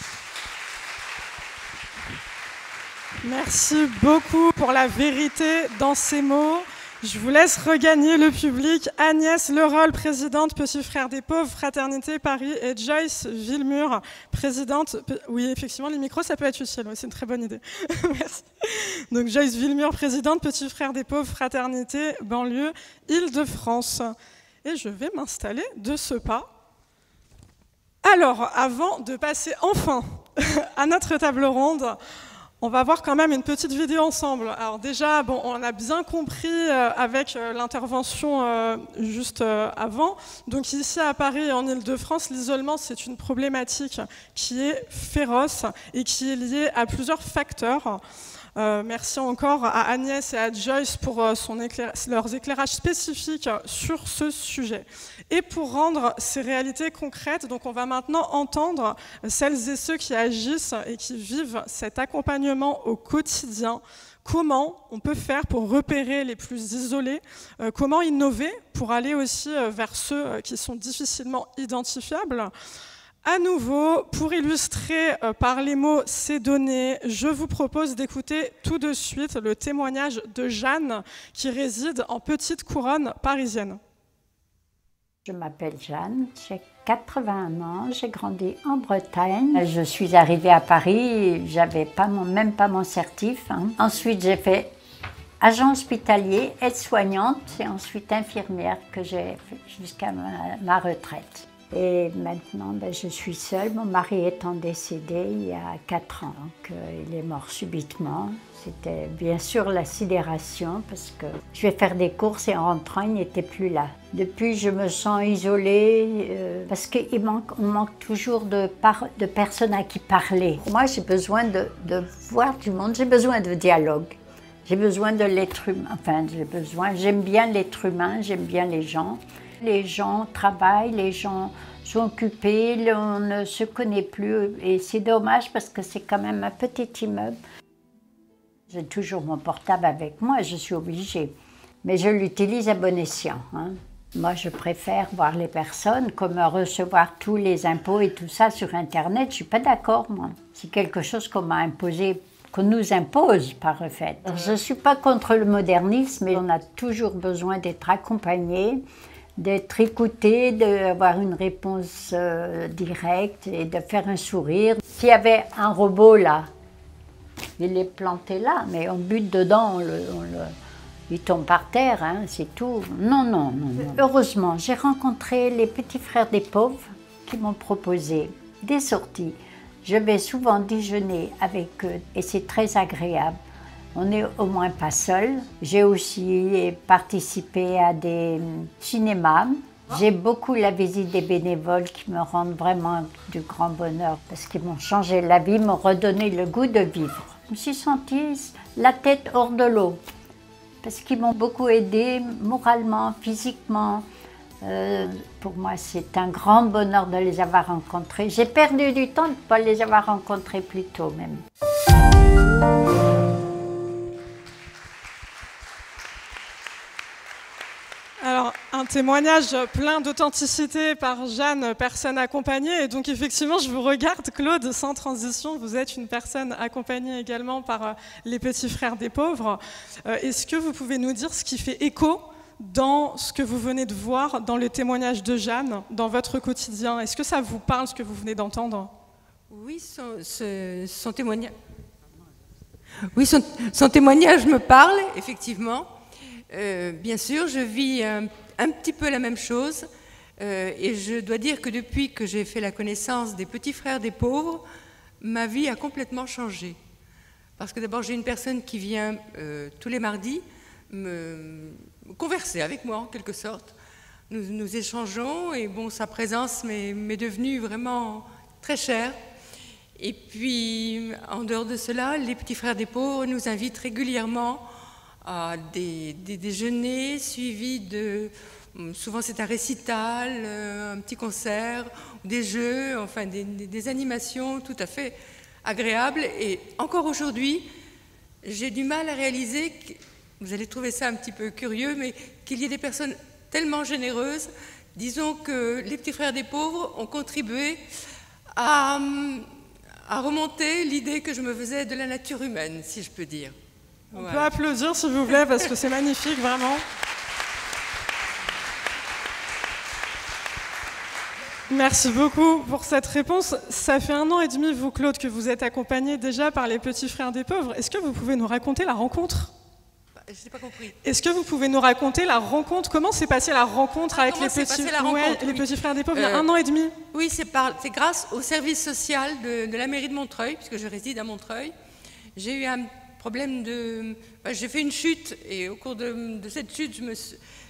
Merci beaucoup pour la vérité dans ces mots. Je vous laisse regagner le public. Agnès Leroll, présidente Petits Frères des Pauvres, Fraternité Paris, et Joyce Villemur, présidente... Oui, effectivement, les micros, ça peut être utile, c'est une très bonne idée. Merci. Donc Joyce Villemur, présidente Petits Frères des Pauvres, Fraternité, banlieue, Île-de-France. Et je vais m'installer de ce pas. Alors, avant de passer enfin à notre table ronde, on va voir quand même une petite vidéo ensemble. Alors déjà, bon, on a bien compris avec l'intervention juste avant. Donc ici à Paris et en Île-de-France, l'isolement, c'est une problématique qui est féroce et qui est liée à plusieurs facteurs. Merci encore à Agnès et à Joyce pour leurs éclairages spécifiques sur ce sujet. Et pour rendre ces réalités concrètes, donc on va maintenant entendre celles et ceux qui agissent et qui vivent cet accompagnement au quotidien. Comment on peut faire pour repérer les plus isolés, comment innover pour aller aussi vers ceux qui sont difficilement identifiables. À nouveau, pour illustrer par les mots ces données, je vous propose d'écouter tout de suite le témoignage de Jeanne, qui réside en petite couronne parisienne.
Je m'appelle Jeanne, j'ai 81 ans, j'ai grandi en Bretagne. Je suis arrivée à Paris, j'avais même pas mon certif. Ensuite, j'ai fait agent hospitalier, aide-soignante et ensuite infirmière que j'ai fait jusqu'à ma retraite. Et maintenant, je suis seule. Mon mari étant décédé il y a 4 ans. Donc, il est mort subitement. C'était bien sûr la sidération parce que je vais faire des courses et en rentrant, il n'était plus là. Depuis, je me sens isolée parce qu'on manque toujours de personnes à qui parler. Moi, j'ai besoin de voir du monde, j'ai besoin de dialogue. J'ai besoin de l'être humain. Enfin, j'aime bien l'être humain, j'aime bien les gens. Les gens travaillent, les gens sont occupés, on ne se connaît plus et c'est dommage parce que c'est quand même un petit immeuble. J'ai toujours mon portable avec moi, je suis obligée, mais je l'utilise à bon escient. Moi, je préfère voir les personnes comme recevoir tous les impôts et tout ça sur Internet. Je ne suis pas d'accord, moi. C'est quelque chose qu'on m'a imposé, qu'on nous impose par le fait. Je ne suis pas contre le modernisme, mais on a toujours besoin d'être accompagné, d'être écouté, d'avoir une réponse directe et de faire un sourire. S'il y avait un robot là, il est planté là, mais on bute dedans, il tombe par terre, c'est tout. Non, non, non, non. Heureusement, j'ai rencontré les petits frères des pauvres qui m'ont proposé des sorties. Je vais souvent déjeuner avec eux et c'est très agréable. On n'est au moins pas seul. J'ai aussi participé à des cinémas. J'ai beaucoup la visite des bénévoles qui me rendent vraiment du grand bonheur parce qu'ils m'ont changé la vie, m'ont redonné le goût de vivre. Je me suis sentie la tête hors de l'eau parce qu'ils m'ont beaucoup aidée moralement, physiquement. Pour moi, c'est un grand bonheur de les avoir rencontrés. J'ai perdu du temps de ne pas les avoir rencontrés plus tôt même.
Alors, un témoignage plein d'authenticité par Jeanne, personne accompagnée. Et donc, effectivement, je vous regarde, Claude, sans transition. Vous êtes une personne accompagnée également par les Petits Frères des Pauvres. Est-ce que vous pouvez nous dire ce qui fait écho dans ce que vous venez de voir, dans le témoignage de Jeanne, dans votre quotidien? Est-ce que ça vous parle, ce que vous venez d'entendre?
Oui, son témoignage... Oui, son témoignage me parle, effectivement. Bien sûr, je vis un petit peu la même chose et je dois dire que depuis que j'ai fait la connaissance des Petits Frères des Pauvres, ma vie a complètement changé. Parce que d'abord, j'ai une personne qui vient tous les mardis me converser avec moi, en quelque sorte. Nous échangeons et bon, sa présence m'est devenue vraiment très chère. Et puis, en dehors de cela, les Petits Frères des Pauvres nous invitent régulièrement à des déjeuners suivis de... Souvent c'est un récital, un petit concert, des jeux, enfin des animations tout à fait agréables. Et encore aujourd'hui, j'ai du mal à réaliser, vous allez trouver ça un petit peu curieux, mais qu'il y ait des personnes tellement généreuses. Disons que les Petits Frères des Pauvres ont contribué à remonter l'idée que je me faisais de la nature humaine, si je peux dire.
On peut applaudir, s'il vous plaît, parce que c'est magnifique, vraiment. Merci beaucoup pour cette réponse. Ça fait 1 an et demi, vous, Claude, que vous êtes accompagné déjà par les Petits Frères des Pauvres. Est-ce que vous pouvez nous raconter la rencontre?
Je n'ai pas compris.
Est-ce que vous pouvez nous raconter la rencontre? Comment s'est passée la rencontre avec les Petits Frères des Pauvres il y a 1 an et demi?
Oui, c'est grâce au service social de la mairie de Montreuil, puisque je réside à Montreuil. J'ai eu un problème de... j'ai fait une chute et au cours de cette chute,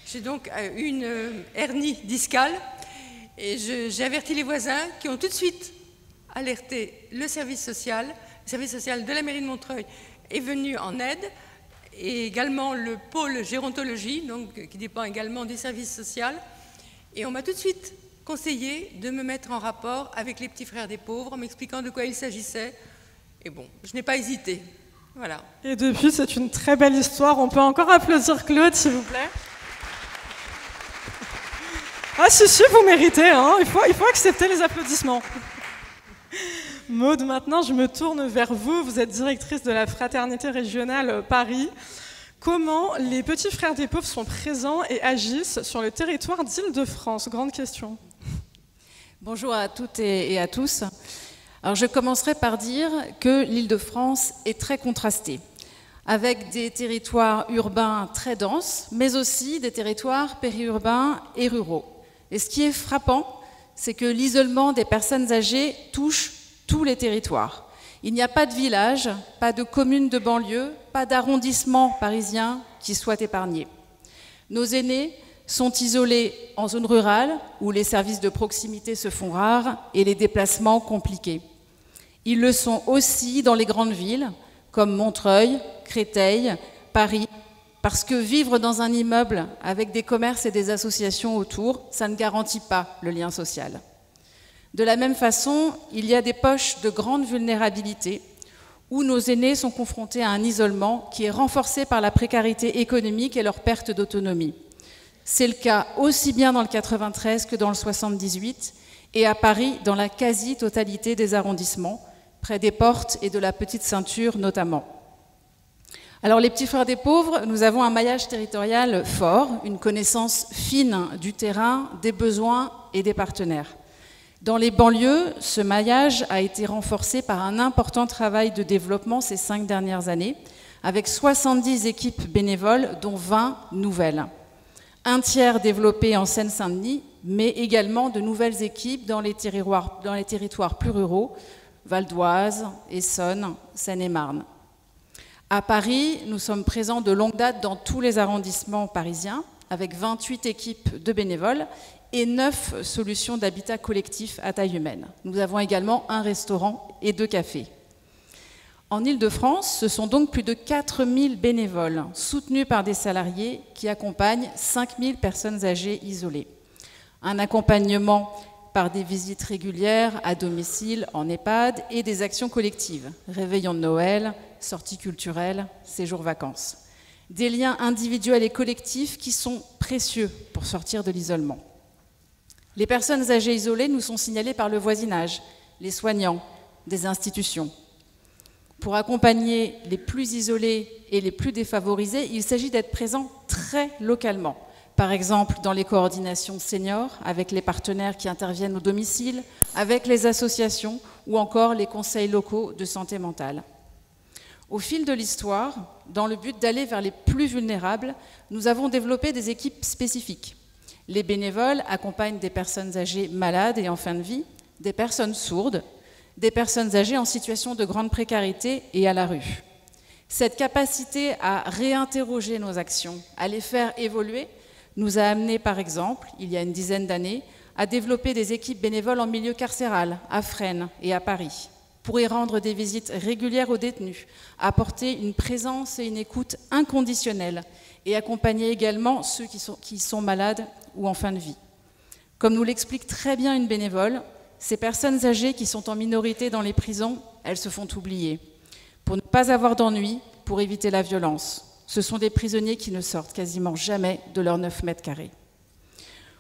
j'ai donc eu une hernie discale et j'ai averti les voisins qui ont tout de suite alerté le service social de la mairie de Montreuil est venu en aide et également le pôle gérontologie, donc, qui dépend également du service social. Et on m'a tout de suite conseillé de me mettre en rapport avec les Petits Frères des Pauvres en m'expliquant de quoi il s'agissait. Et bon, je n'ai pas hésité. Voilà.
Et depuis, c'est une très belle histoire. On peut encore applaudir Claude, s'il vous plaît. Ah si, vous méritez, hein. Il faut accepter les applaudissements. Maude, maintenant, je me tourne vers vous. Vous êtes directrice de la Fraternité régionale Paris. Comment les Petits Frères des Pauvres sont présents et agissent sur le territoire d'Île-de-France? Grande question.
Bonjour à toutes et à tous. Alors je commencerai par dire que l'Île-de-France est très contrastée, avec des territoires urbains très denses, mais aussi des territoires périurbains et ruraux. Et ce qui est frappant, c'est que l'isolement des personnes âgées touche tous les territoires. Il n'y a pas de village, pas de commune de banlieue, pas d'arrondissement parisien qui soit épargné. Nos aînés sont isolés en zone rurale, où les services de proximité se font rares et les déplacements compliqués. Ils le sont aussi dans les grandes villes, comme Montreuil, Créteil, Paris, parce que vivre dans un immeuble avec des commerces et des associations autour, ça ne garantit pas le lien social. De la même façon, il y a des poches de grande vulnérabilité où nos aînés sont confrontés à un isolement qui est renforcé par la précarité économique et leur perte d'autonomie. C'est le cas aussi bien dans le 93 que dans le 78 et à Paris dans la quasi-totalité des arrondissements, près des portes et de la Petite Ceinture notamment. Alors les Petits Frères des Pauvres, nous avons un maillage territorial fort, une connaissance fine du terrain, des besoins et des partenaires. Dans les banlieues, ce maillage a été renforcé par un important travail de développement ces 5 dernières années, avec 70 équipes bénévoles, dont 20 nouvelles. Un tiers développé en Seine-Saint-Denis, mais également de nouvelles équipes dans les territoires plus ruraux, Val d'Oise, Essonne, Seine-et-Marne. À Paris, nous sommes présents de longue date dans tous les arrondissements parisiens, avec 28 équipes de bénévoles et 9 solutions d'habitat collectif à taille humaine. Nous avons également un restaurant et 2 cafés. En Île-de-France, ce sont donc plus de 4000 bénévoles soutenus par des salariés qui accompagnent 5000 personnes âgées isolées. Un accompagnement par des visites régulières à domicile, en EHPAD et des actions collectives, réveillons de Noël, sorties culturelles, séjours vacances. Des liens individuels et collectifs qui sont précieux pour sortir de l'isolement. Les personnes âgées isolées nous sont signalées par le voisinage, les soignants, des institutions. Pour accompagner les plus isolés et les plus défavorisés, il s'agit d'être présent très localement. Par exemple, dans les coordinations seniors, avec les partenaires qui interviennent au domicile, avec les associations ou encore les conseils locaux de santé mentale. Au fil de l'histoire, dans le but d'aller vers les plus vulnérables, nous avons développé des équipes spécifiques. Les bénévoles accompagnent des personnes âgées malades et en fin de vie, des personnes sourdes, des personnes âgées en situation de grande précarité et à la rue. Cette capacité à réinterroger nos actions, à les faire évoluer, nous a amené, par exemple, il y a une dizaine d'années, à développer des équipes bénévoles en milieu carcéral, à Fresnes et à Paris, pour y rendre des visites régulières aux détenus, apporter une présence et une écoute inconditionnelle et accompagner également ceux qui sont malades ou en fin de vie. Comme nous l'explique très bien une bénévole, ces personnes âgées qui sont en minorité dans les prisons, elles se font oublier. Pour ne pas avoir d'ennui, pour éviter la violence. Ce sont des prisonniers qui ne sortent quasiment jamais de leurs 9 mètres carrés.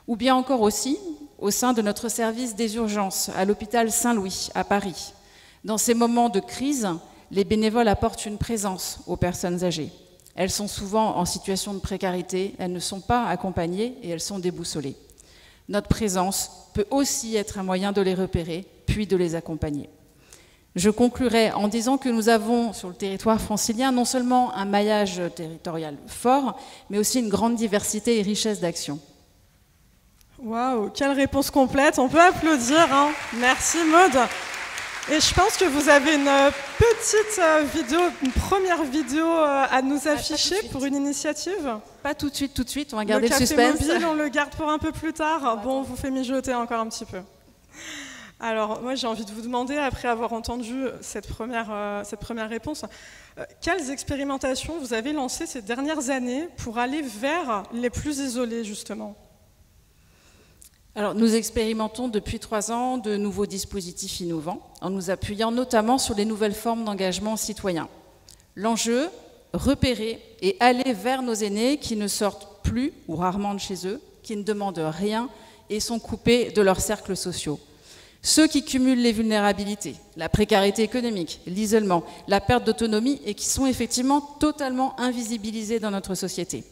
Ou bien encore aussi, au sein de notre service des urgences à l'hôpital Saint-Louis, à Paris. Dans ces moments de crise, les bénévoles apportent une présence aux personnes âgées. Elles sont souvent en situation de précarité, elles ne sont pas accompagnées et elles sont déboussolées. Notre présence peut aussi être un moyen de les repérer, puis de les accompagner. Je conclurai en disant que nous avons sur le territoire francilien non seulement un maillage territorial fort, mais aussi une grande diversité et richesse d'actions.
Waouh, quelle réponse complète, on peut applaudir, hein. Merci Maud. Et je pense que vous avez une petite vidéo, une première vidéo à nous afficher pour une initiative.
Pas tout de suite, on va garder le suspense.
Le café mobile, on le garde pour un peu plus tard. Bon, on vous fait mijoter encore un petit peu. Alors, moi, j'ai envie de vous demander, après avoir entendu cette première réponse, quelles expérimentations vous avez lancées ces dernières années pour aller vers les plus isolés, justement ?
Alors, nous expérimentons depuis 3 ans de nouveaux dispositifs innovants, en nous appuyant notamment sur les nouvelles formes d'engagement citoyen. L'enjeu, repérer et aller vers nos aînés qui ne sortent plus ou rarement de chez eux, qui ne demandent rien et sont coupés de leurs cercles sociaux. Ceux qui cumulent les vulnérabilités, la précarité économique, l'isolement, la perte d'autonomie et qui sont effectivement totalement invisibilisés dans notre société.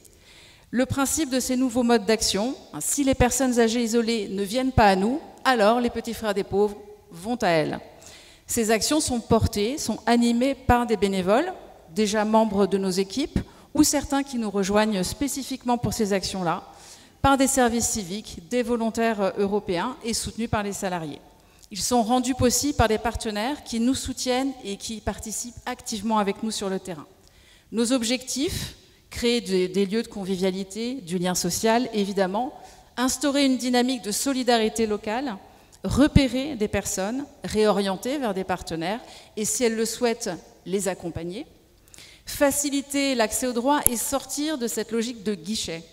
Le principe de ces nouveaux modes d'action, si les personnes âgées isolées ne viennent pas à nous, alors les petits frères des pauvres vont à elles. Ces actions sont portées, sont animées par des bénévoles, déjà membres de nos équipes, ou certains qui nous rejoignent spécifiquement pour ces actions-là, par des services civiques, des volontaires européens et soutenus par les salariés. Ils sont rendus possibles par des partenaires qui nous soutiennent et qui participent activement avec nous sur le terrain. Nos objectifs, créer des lieux de convivialité, du lien social, évidemment, instaurer une dynamique de solidarité locale, repérer des personnes, réorienter vers des partenaires et, si elles le souhaitent, les accompagner, faciliter l'accès aux droits et sortir de cette logique de guichet.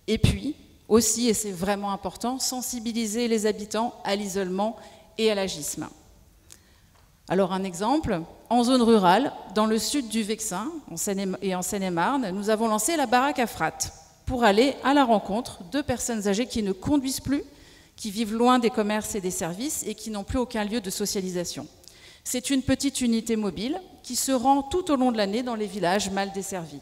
Et puis, aussi, et c'est vraiment important, sensibiliser les habitants à l'isolement et à l'agisme. Alors un exemple, en zone rurale, dans le sud du Vexin et en Seine-et-Marne, nous avons lancé la baraque à Fratte pour aller à la rencontre de personnes âgées qui ne conduisent plus, qui vivent loin des commerces et des services et qui n'ont plus aucun lieu de socialisation. C'est une petite unité mobile qui se rend tout au long de l'année dans les villages mal desservis.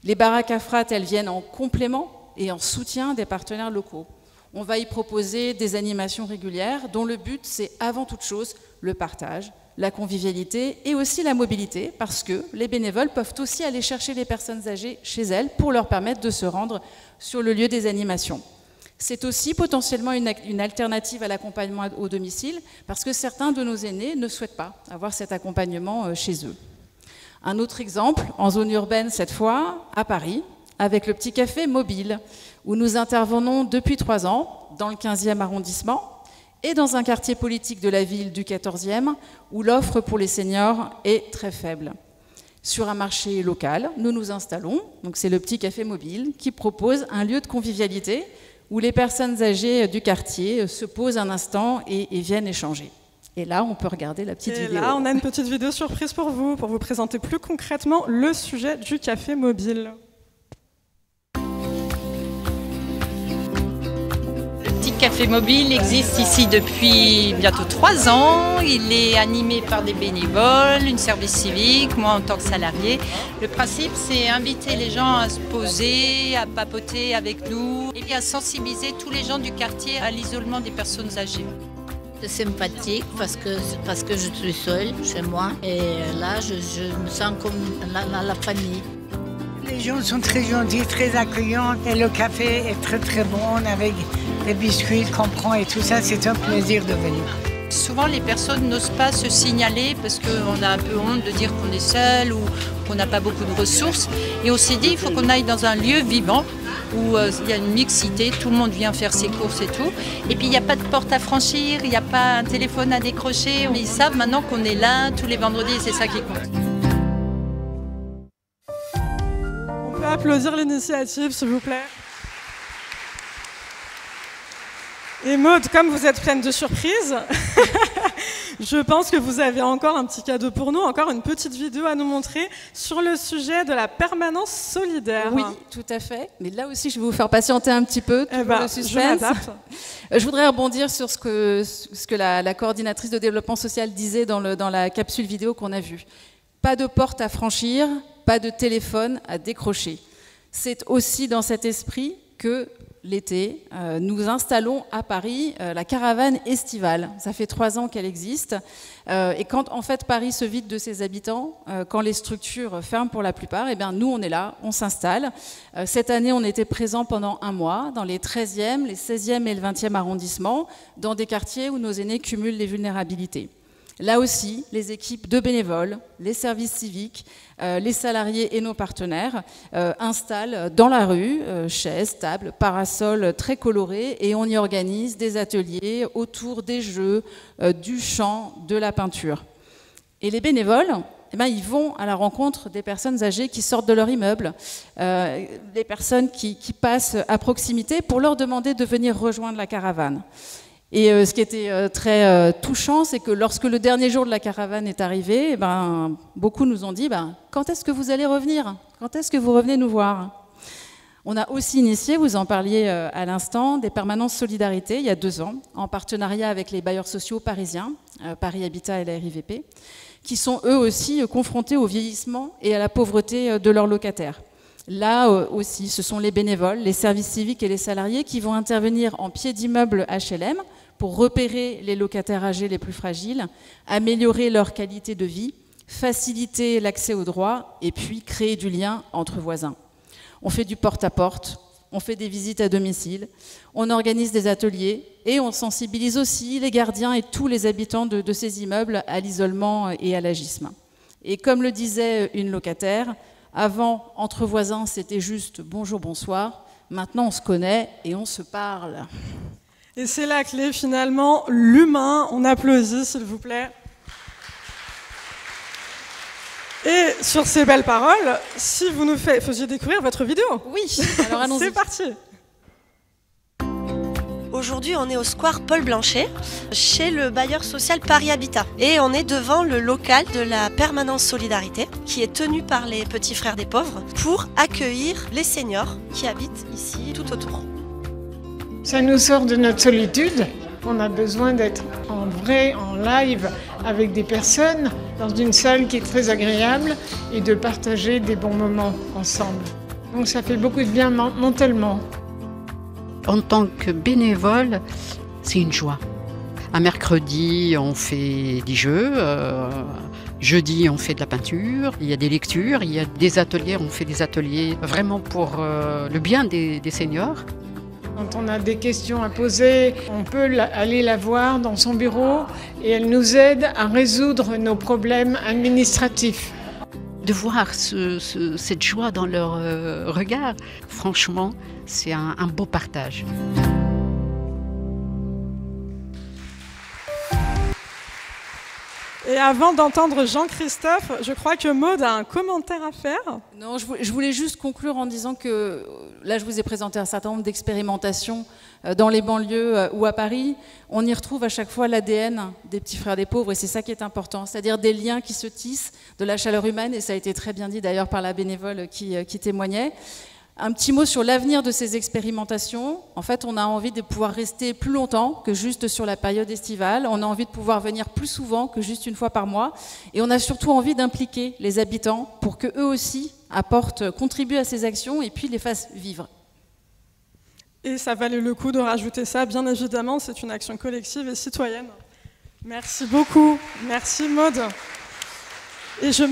Les baraques à Fratte, elles viennent en complément et en soutien des partenaires locaux. On va y proposer des animations régulières dont le but, c'est avant toute chose le partage, la convivialité et aussi la mobilité, parce que les bénévoles peuvent aussi aller chercher les personnes âgées chez elles pour leur permettre de se rendre sur le lieu des animations. C'est aussi potentiellement une alternative à l'accompagnement au domicile, parce que certains de nos aînés ne souhaitent pas avoir cet accompagnement chez eux. Un autre exemple, en zone urbaine cette fois, à Paris, avec le Petit Café Mobile, où nous intervenons depuis 3 ans, dans le 15e arrondissement, et dans un quartier politique de la ville du 14e, où l'offre pour les seniors est très faible. Sur un marché local, nous nous installons, donc c'est le Petit Café Mobile, qui propose un lieu de convivialité où les personnes âgées du quartier se posent un instant et viennent échanger. Et là, on peut regarder la petite vidéo.
Et là, on a une petite vidéo surprise pour vous présenter plus concrètement le sujet du café mobile.
Le petit café mobile existe ici depuis bientôt 3 ans. Il est animé par des bénévoles, une service civique, moi en tant que salarié. Le principe, c'est inviter les gens à se poser, à papoter avec nous et à sensibiliser tous les gens du quartier à l'isolement des personnes âgées.
C'est sympathique parce que je suis seule chez moi et là je me sens comme la famille.
Les gens sont très gentils, très accueillants et le café est très très bon avec des biscuits qu'on prend et tout ça, c'est un plaisir de venir.
Souvent les personnes n'osent pas se signaler parce qu'on a un peu honte de dire qu'on est seul ou qu'on n'a pas beaucoup de ressources. Et on s'est dit il faut qu'on aille dans un lieu vivant où il y a une mixité, tout le monde vient faire ses courses et tout. Et puis il n'y a pas de porte à franchir, il n'y a pas un téléphone à décrocher. Ils savent maintenant qu'on est là tous les vendredis et c'est ça qui compte.
On peut applaudir l'initiative, s'il vous plaît. Et Maud, comme vous êtes pleine de surprises, je pense que vous avez encore un petit cadeau pour nous, encore une petite vidéo à nous montrer sur le sujet de la permanence solidaire.
Oui, tout à fait. Mais là aussi, je vais vous faire patienter un petit peu, le suspense. Je voudrais rebondir sur ce que la coordinatrice de développement social disait dans la capsule vidéo qu'on a vue. Pas de porte à franchir, pas de téléphone à décrocher. C'est aussi dans cet esprit que l'été, nous installons à Paris la caravane estivale. Ça fait 3 ans qu'elle existe. Et quand en fait Paris se vide de ses habitants, quand les structures ferment pour la plupart, eh bien, nous on est là, on s'installe. Cette année, on était présents pendant 1 mois dans les 13e, les 16e et le 20e arrondissements, dans des quartiers où nos aînés cumulent les vulnérabilités. Là aussi, les équipes de bénévoles, les services civiques, les salariés et nos partenaires installent dans la rue chaises, tables, parasols très colorés et on y organise des ateliers autour des jeux, du chant, de la peinture. Et les bénévoles, eh ben, ils vont à la rencontre des personnes âgées qui sortent de leur immeuble, des personnes qui passent à proximité pour leur demander de venir rejoindre la caravane. Et ce qui était très touchant, c'est que lorsque le dernier jour de la caravane est arrivé, beaucoup nous ont dit quand est-ce que vous allez revenir? Quand est-ce que vous revenez nous voir? On a aussi initié, vous en parliez à l'instant, des permanences solidarité il y a 2 ans, en partenariat avec les bailleurs sociaux parisiens, Paris Habitat et la RIVP, qui sont eux aussi confrontés au vieillissement et à la pauvreté de leurs locataires. Là aussi, ce sont les bénévoles, les services civiques et les salariés qui vont intervenir en pied d'immeuble HLM pour repérer les locataires âgés les plus fragiles, améliorer leur qualité de vie, faciliter l'accès aux droits et puis créer du lien entre voisins. On fait du porte-à-porte, on fait des visites à domicile, on organise des ateliers et on sensibilise aussi les gardiens et tous les habitants de ces immeubles à l'isolement et à l'agisme. Et comme le disait une locataire, avant, entre voisins, c'était juste bonjour, bonsoir. Maintenant, on se connaît et on se parle.
Et c'est la clé, finalement, l'humain. On applaudit, s'il vous plaît. Et sur ces belles paroles, si vous nous faisiez découvrir votre vidéo.
Oui, alors allons-y.
C'est parti.
Aujourd'hui, on est au square Paul Blanchet, chez le bailleur social Paris Habitat. Et on est devant le local de la permanence solidarité, qui est tenu par les petits frères des pauvres, pour accueillir les seniors qui habitent ici tout autour.
Ça nous sort de notre solitude. On a besoin d'être en vrai, en live, avec des personnes, dans une salle qui est très agréable, et de partager des bons moments ensemble. Donc ça fait beaucoup de bien mentalement.
En tant que bénévole, c'est une joie. Un mercredi, on fait des jeux. Jeudi, on fait de la peinture. Il y a des lectures, il y a des ateliers. On fait des ateliers vraiment pour le bien des seniors.
Quand on a des questions à poser, on peut aller la voir dans son bureau et elle nous aide à résoudre nos problèmes administratifs.
De voir cette joie dans leur regard, franchement, c'est un beau partage.
Et avant d'entendre Jean-Christophe, je crois que Maude a un commentaire à faire.
Non, je voulais juste conclure en disant que là, je vous ai présenté un certain nombre d'expérimentations dans les banlieues ou à Paris. On y retrouve à chaque fois l'ADN des petits frères des pauvres et c'est ça qui est important, c'est-à-dire des liens qui se tissent, de la chaleur humaine, et ça a été très bien dit d'ailleurs par la bénévole qui témoignait. Un petit mot sur l'avenir de ces expérimentations. En fait, on a envie de pouvoir rester plus longtemps que juste sur la période estivale. On a envie de pouvoir venir plus souvent que juste une fois par mois. Et on a surtout envie d'impliquer les habitants pour qu'eux aussi contribuent à ces actions et puis les fassent vivre.
Et ça valait le coup de rajouter ça, bien évidemment, c'est une action collective et citoyenne. Merci beaucoup. Merci Maude. Et je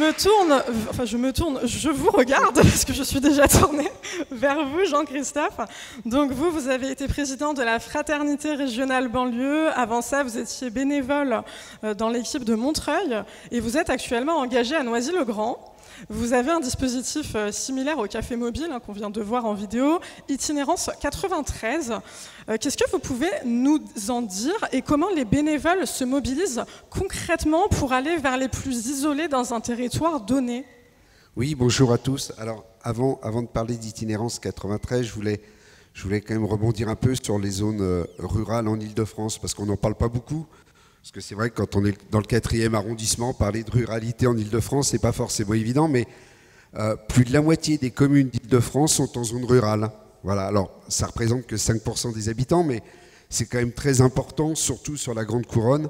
vous regarde, parce que je suis déjà tournée vers vous, Jean-Christophe. Donc vous avez été président de la Fraternité Régionale Banlieue. Avant ça, vous étiez bénévole dans l'équipe de Montreuil. Et vous êtes actuellement engagé à Noisy-le-Grand. Vous avez un dispositif similaire au Café Mobile qu'on vient de voir en vidéo, Itinérance 93. Qu'est-ce que vous pouvez nous en dire et comment les bénévoles se mobilisent concrètement pour aller vers les plus isolés dans un territoire donné?
Oui, bonjour à tous. Alors, avant de parler d'Itinérance 93, je voulais quand même rebondir un peu sur les zones rurales en Ile-de-France, parce qu'on n'en parle pas beaucoup. Parce que c'est vrai que quand on est dans le 4e arrondissement, parler de ruralité en Ile-de-France, c'est pas forcément évident, mais plus de la moitié des communes d'Ile-de-France sont en zone rurale. Voilà, alors ça représente que 5% des habitants, mais c'est quand même très important, surtout sur la Grande Couronne.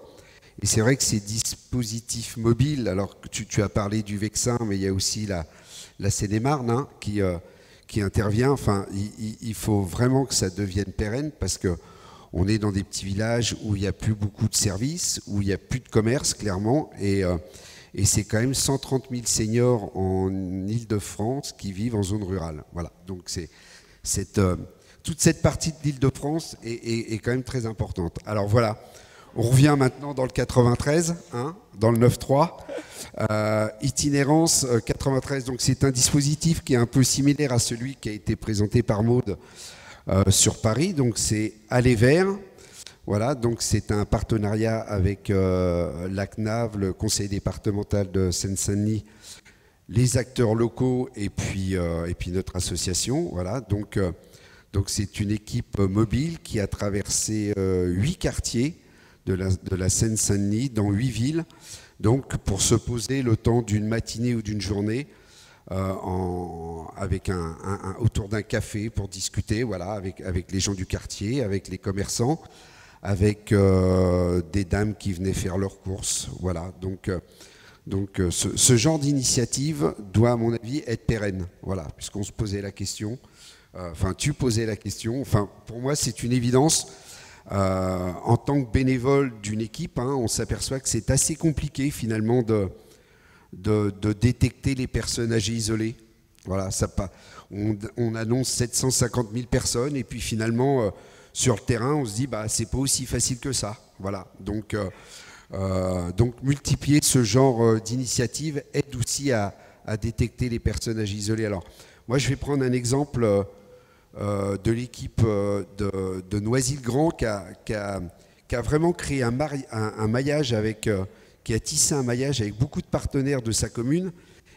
Et c'est vrai que ces dispositifs mobiles, alors tu as parlé du Vexin, mais il y a aussi la Seine-et-Marne qui intervient. Enfin, il faut vraiment que ça devienne pérenne, parce que on est dans des petits villages où il n'y a plus beaucoup de services, où il n'y a plus de commerce, clairement, et c'est quand même 130 000 seniors en Ile-de-France qui vivent en zone rurale. Voilà, donc toute cette partie de l'Île-de-France est quand même très importante. Alors voilà, on revient maintenant dans le 93, dans le 9.3. Itinérance 93, donc c'est un dispositif qui est un peu similaire à celui qui a été présenté par Maude sur Paris, donc c'est Aller Vers. Voilà, donc c'est un partenariat avec la CNAV, le conseil départemental de Seine-Saint-Denis, les acteurs locaux et puis notre association. Voilà, donc c'est une équipe mobile qui a traversé 8 quartiers de la Seine-Saint-Denis dans 8 villes, donc pour se poser le temps d'une matinée ou d'une journée autour d'un café pour discuter, voilà, avec les gens du quartier, avec les commerçants, avec des dames qui venaient faire leurs courses. Voilà, donc ce genre d'initiative doit, à mon avis, être pérenne. Voilà, puisqu'on se posait la question. Tu posais la question. Pour moi, c'est une évidence. En tant que bénévole d'une équipe, on s'aperçoit que c'est assez compliqué finalement de détecter les personnes âgées isolées. Voilà, on annonce 750 000 personnes et puis finalement sur le terrain on se dit c'est pas aussi facile que ça. Voilà, donc multiplier ce genre d'initiative aide aussi à détecter les personnes âgées isolées. Alors moi je vais prendre un exemple de l'équipe de Noisy-le-Grand qui a vraiment créé un maillage qui a tissé un maillage avec beaucoup de partenaires de sa commune.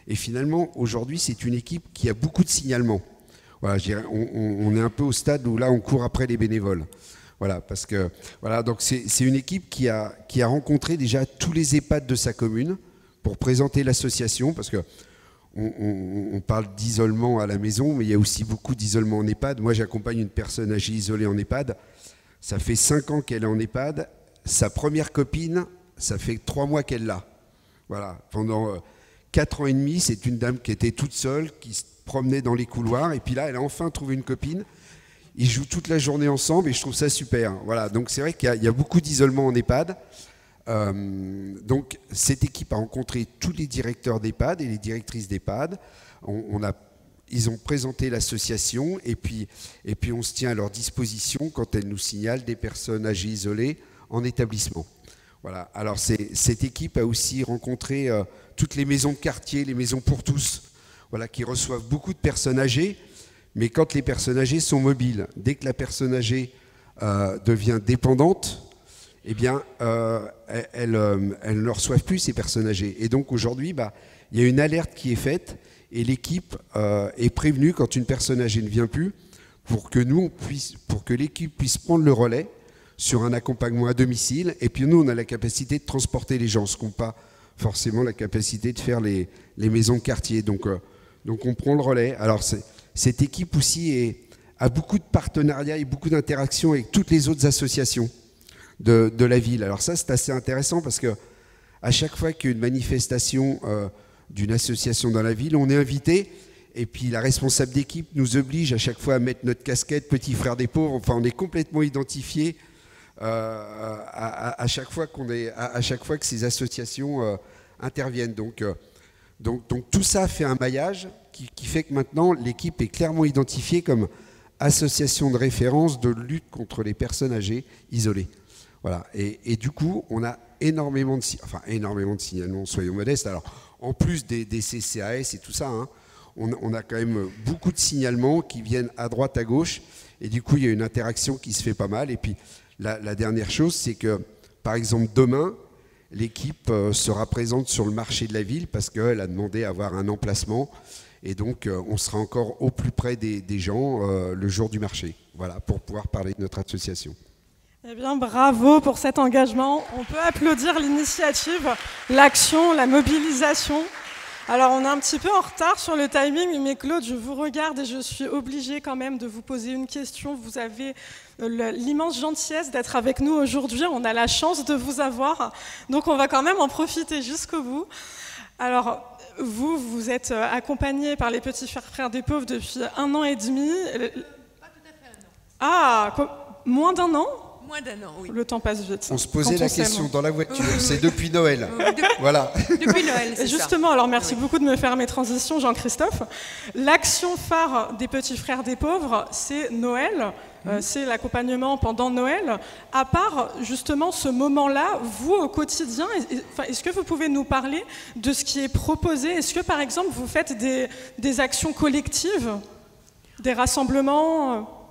Et finalement, aujourd'hui, c'est une équipe qui a beaucoup de signalements. Voilà, je dirais, on est un peu au stade où là, on court après les bénévoles. Voilà, parce que donc c'est une équipe qui a rencontré déjà tous les EHPAD de sa commune pour présenter l'association, parce que on parle d'isolement à la maison, mais il y a aussi beaucoup d'isolement en EHPAD. Moi, j'accompagne une personne âgée isolée en EHPAD. Ça fait 5 ans qu'elle est en EHPAD. Sa première copine, ça fait 3 mois qu'elle l'a. Voilà. Pendant 4 ans et demi, c'est une dame qui était toute seule, qui se promenait dans les couloirs. Et puis là, elle a enfin trouvé une copine. Ils jouent toute la journée ensemble et je trouve ça super. Voilà. Donc c'est vrai qu'il y a beaucoup d'isolement en EHPAD. Donc cette équipe a rencontré tous les directeurs d'EHPAD et les directrices d'EHPAD. Ils ont présenté l'association et puis on se tient à leur disposition quand elles nous signalent des personnes âgées isolées en établissement. Voilà. Alors cette équipe a aussi rencontré toutes les maisons de quartier, les maisons pour tous, voilà, qui reçoivent beaucoup de personnes âgées, mais quand les personnes âgées sont mobiles, dès que la personne âgée devient dépendante, eh bien, elles ne reçoivent plus ces personnes âgées. Et donc aujourd'hui, il y a une alerte qui est faite et l'équipe est prévenue quand une personne âgée ne vient plus pour que l'équipe puisse prendre le relais sur un accompagnement à domicile. Et puis nous, on a la capacité de transporter les gens, ce qu'on n'a pas forcément la capacité de faire les maisons de quartier. Donc on prend le relais. Alors cette équipe aussi a beaucoup de partenariats et beaucoup d'interactions avec toutes les autres associations de la ville. Alors ça, c'est assez intéressant parce que à chaque fois qu'il y a une manifestation d'une association dans la ville, on est invité. Et puis la responsable d'équipe nous oblige à chaque fois à mettre notre casquette Petit Frère des Pauvres. Enfin, on est complètement identifié à chaque fois que ces associations interviennent. Donc tout ça fait un maillage qui fait que maintenant l'équipe est clairement identifiée comme association de référence de lutte contre les personnes âgées isolées. Voilà. Et du coup, on a énormément de signalements, soyons modestes. Alors, en plus des CCAS et tout ça, hein, on a quand même beaucoup de signalements qui viennent à droite, à gauche. Et du coup, il y a une interaction qui se fait pas mal. Et puis, la dernière chose, c'est que, par exemple, demain, l'équipe sera présente sur le marché de la ville parce qu'elle a demandé à avoir un emplacement. Et donc, on sera encore au plus près des gens le jour du marché. Voilà, pour pouvoir parler de notre association.
Eh bien, bravo pour cet engagement. On peut applaudir l'initiative, l'action, la mobilisation. Alors, on est un petit peu en retard sur le timing, mais Claude, je vous regarde et je suis obligée quand même de vous poser une question. Vous avez l'immense gentillesse d'être avec nous aujourd'hui. On a la chance de vous avoir. Donc, on va quand même en profiter jusqu'au bout. Alors, vous êtes accompagné par les Petits Frères des Pauvres depuis 1 an et demi.
Pas tout à fait 1 an.
Ah, moins d'1 an ?
Moins d'1 an, oui.
Le temps passe vite.
On se posait la question dans la voiture, c'est depuis Noël. Voilà.
Depuis Noël, c'est
justement, alors merci beaucoup de me faire mes transitions, Jean-Christophe. L'action phare des Petits Frères des Pauvres, c'est Noël. C'est l'accompagnement pendant Noël. À part justement ce moment-là, vous au quotidien, est-ce que vous pouvez nous parler de ce qui est proposé? Est-ce que par exemple vous faites des actions collectives, des rassemblements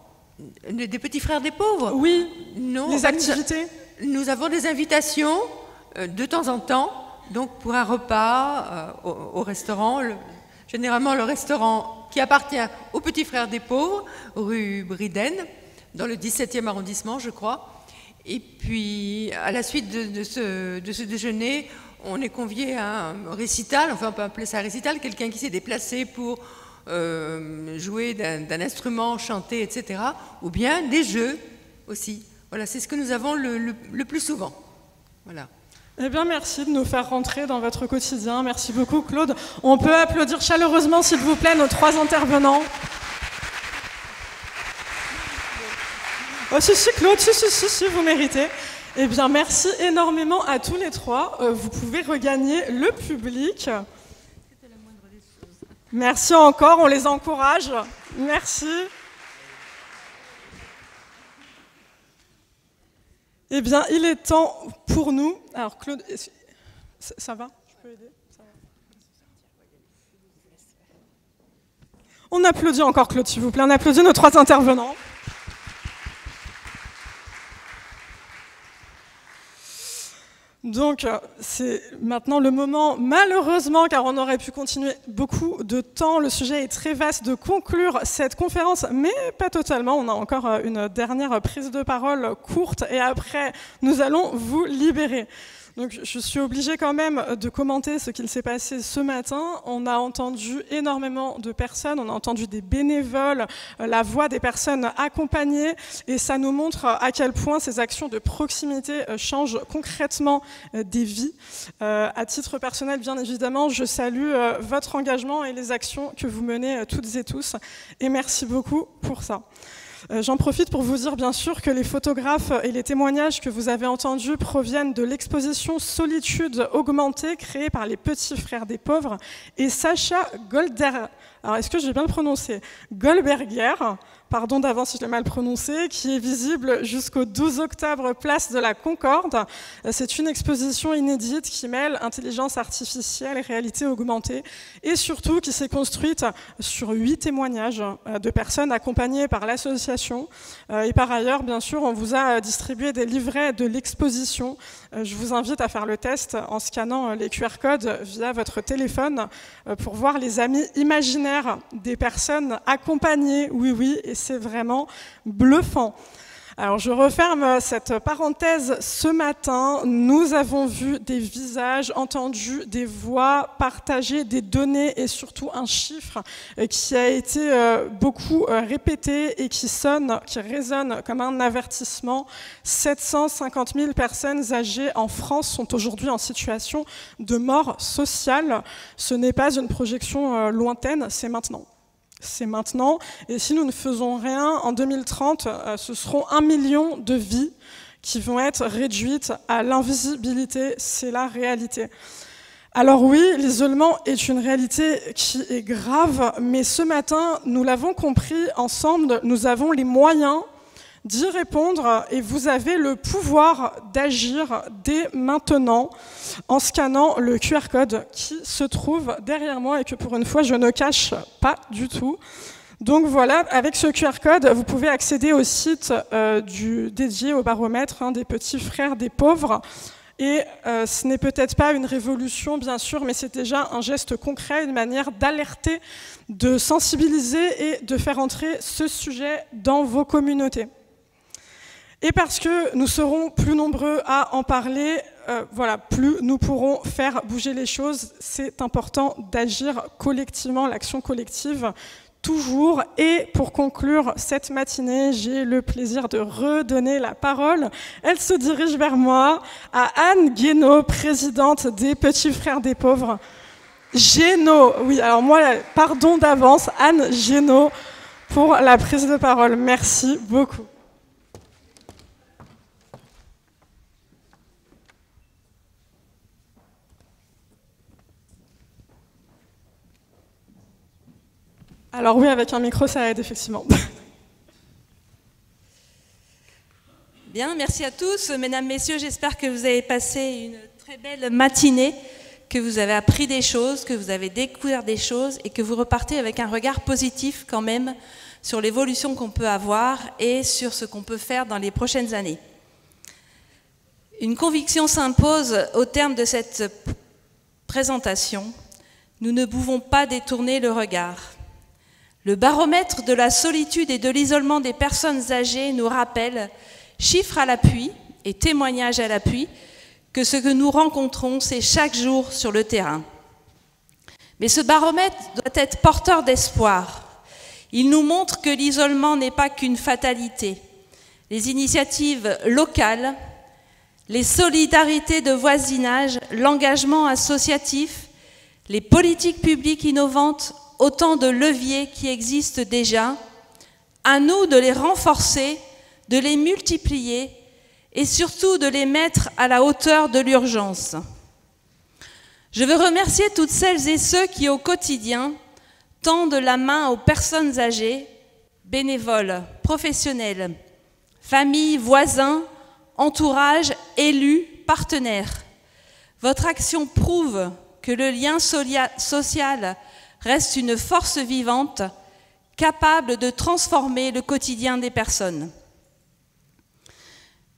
Des Petits Frères des Pauvres?
Oui,
non,
les activités.
Nous avons des invitations de temps en temps, donc pour un repas au restaurant, généralement le restaurant qui appartient aux Petits Frères des Pauvres, rue Briden, dans le 17e arrondissement, je crois. Et puis, à la suite de ce déjeuner, on est convié à un récital, enfin on peut appeler ça un récital, quelqu'un qui s'est déplacé pour jouer d'un instrument, chanter, etc. Ou bien des jeux aussi. Voilà, c'est ce que nous avons le plus souvent. Voilà.
Eh bien, merci de nous faire rentrer dans votre quotidien. Merci beaucoup, Claude. On peut applaudir chaleureusement, s'il vous plaît, nos 3 intervenants. Oh, si, Claude, si, vous méritez. Eh bien, merci énormément à tous les 3. Vous pouvez regagner le public. Merci encore, on les encourage. Merci. Eh bien, il est temps pour nous. Alors, Claude, ça va? Je peux aider? Ça va. On applaudit encore, Claude, s'il vous plaît. On applaudit nos 3 intervenants. Donc, c'est maintenant le moment, malheureusement, car on aurait pu continuer beaucoup de temps, le sujet est très vaste, de conclure cette conférence, mais pas totalement. On a encore une dernière prise de parole courte et après, nous allons vous libérer. Donc, je suis obligée quand même de commenter ce qu'il s'est passé ce matin. On a entendu énormément de personnes, on a entendu des bénévoles, la voix des personnes accompagnées, et ça nous montre à quel point ces actions de proximité changent concrètement des vies. À titre personnel, bien évidemment, je salue votre engagement et les actions que vous menez toutes et tous, et merci beaucoup pour ça. J'en profite pour vous dire bien sûr que les photographes et les témoignages que vous avez entendus proviennent de l'exposition Solitude augmentée créée par les Petits Frères des Pauvres et Sacha alors est-ce que j'ai bien prononcé, Goldberger, pardon d'avance si je l'ai mal prononcé, qui est visible jusqu'au 12 octobre, place de la Concorde. C'est une exposition inédite qui mêle intelligence artificielle et réalité augmentée, et surtout qui s'est construite sur 8 témoignages de personnes accompagnées par l'association. Et par ailleurs, bien sûr, on vous a distribué des livrets de l'exposition. Je vous invite à faire le test en scannant les QR codes via votre téléphone pour voir les amis imaginaires des personnes accompagnées. Oui, et c'est vraiment bluffant. Alors je referme cette parenthèse. Ce matin, nous avons vu des visages, entendu des voix, partagé des données et surtout un chiffre qui a été beaucoup répété et qui résonne comme un avertissement. 750 000 personnes âgées en France sont aujourd'hui en situation de mort sociale. Ce n'est pas une projection lointaine, c'est maintenant. C'est maintenant, et si nous ne faisons rien, en 2030, ce seront 1 million de vies qui vont être réduites à l'invisibilité, c'est la réalité. Alors oui, l'isolement est une réalité qui est grave, mais ce matin, nous l'avons compris ensemble, nous avons les moyens d'y répondre et vous avez le pouvoir d'agir dès maintenant en scannant le QR code qui se trouve derrière moi et que pour une fois je ne cache pas du tout. Donc voilà, avec ce QR code, vous pouvez accéder au site dédié au baromètre des petits frères des pauvres. Et ce n'est peut-être pas une révolution, bien sûr, mais c'est déjà un geste concret, une manière d'alerter, de sensibiliser et de faire entrer ce sujet dans vos communautés. Et parce que nous serons plus nombreux à en parler, plus nous pourrons faire bouger les choses. C'est important d'agir collectivement, l'action collective, toujours. Et pour conclure cette matinée, j'ai le plaisir de redonner la parole. Elle se dirige vers moi, à Anne Guénaud, présidente des Petits Frères des Pauvres. Génaud, oui, alors moi, pardon d'avance, Anne Génaud, pour la prise de parole. Merci beaucoup. Alors oui, avec un micro, ça aide, effectivement.
Bien, merci à tous. Mesdames, Messieurs, j'espère que vous avez passé une très belle matinée, que vous avez appris des choses, que vous avez découvert des choses et que vous repartez avec un regard positif quand même sur l'évolution qu'on peut avoir et sur ce qu'on peut faire dans les prochaines années. Une conviction s'impose au terme de cette présentation. Nous ne pouvons pas détourner le regard. Le baromètre de la solitude et de l'isolement des personnes âgées nous rappelle, chiffres à l'appui et témoignages à l'appui, que ce que nous rencontrons, c'est chaque jour sur le terrain. Mais ce baromètre doit être porteur d'espoir. Il nous montre que l'isolement n'est pas qu'une fatalité. Les initiatives locales, les solidarités de voisinage, l'engagement associatif, les politiques publiques innovantes, autant de leviers qui existent déjà, à nous de les renforcer, de les multiplier et surtout de les mettre à la hauteur de l'urgence. Je veux remercier toutes celles et ceux qui, au quotidien, tendent la main aux personnes âgées, bénévoles, professionnels, familles, voisins, entourage, élus, partenaires. Votre action prouve que le lien social reste une force vivante, capable de transformer le quotidien des personnes.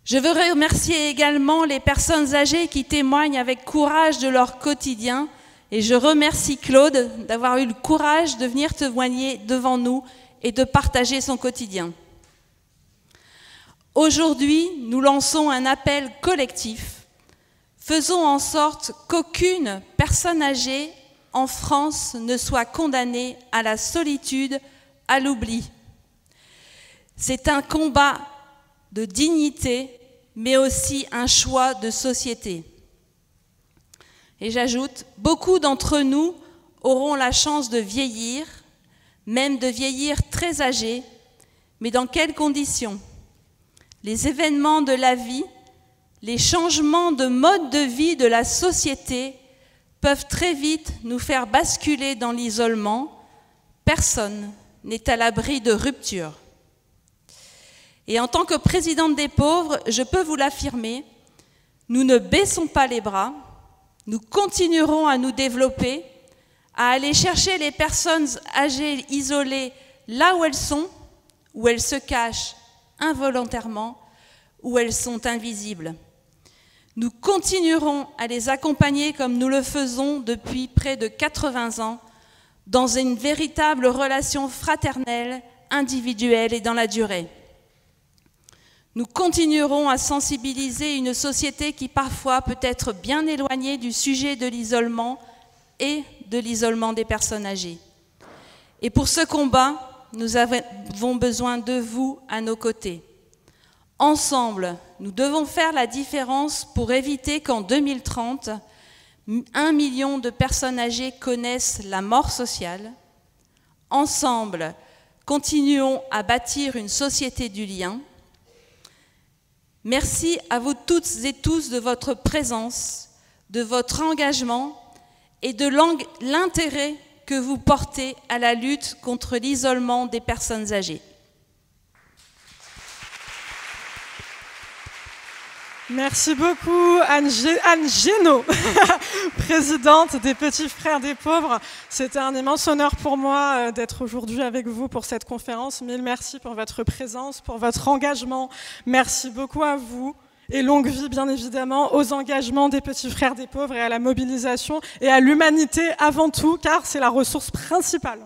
Je veux remercier également les personnes âgées qui témoignent avec courage de leur quotidien et je remercie Claude d'avoir eu le courage de venir témoigner devant nous et de partager son quotidien. Aujourd'hui, nous lançons un appel collectif. Faisons en sorte qu'aucune personne âgée en France ne soit condamnée à la solitude, à l'oubli. C'est un combat de dignité, mais aussi un choix de société. Et j'ajoute, beaucoup d'entre nous auront la chance de vieillir, même de vieillir très âgés, mais dans quelles conditions? Les événements de la vie, les changements de mode de vie de la société peuvent très vite nous faire basculer dans l'isolement, Personne n'est à l'abri de rupture. Et en tant que présidente des pauvres, je peux vous l'affirmer, nous ne baissons pas les bras, nous continuerons à nous développer, à aller chercher les personnes âgées isolées là où elles sont, où elles se cachent involontairement, où elles sont invisibles. Nous continuerons à les accompagner comme nous le faisons depuis près de 80 ans, dans une véritable relation fraternelle, individuelle et dans la durée. Nous continuerons à sensibiliser une société qui parfois peut être bien éloignée du sujet de l'isolement et de l'isolement des personnes âgées. Et pour ce combat, nous avons besoin de vous à nos côtés. Ensemble, nous devons faire la différence pour éviter qu'en 2030, 1 million de personnes âgées connaissent la mort sociale. Ensemble, continuons à bâtir une société du lien. Merci à vous toutes et tous de votre présence, de votre engagement et de l'intérêt que vous portez à la lutte contre l'isolement des personnes âgées.
Merci beaucoup Anne Génaud, présidente des Petits Frères des Pauvres. C'était un immense honneur pour moi d'être aujourd'hui avec vous pour cette conférence. Mille merci pour votre présence, pour votre engagement. Merci beaucoup à vous et longue vie bien évidemment aux engagements des Petits Frères des Pauvres et à la mobilisation et à l'humanité avant tout car c'est la ressource principale.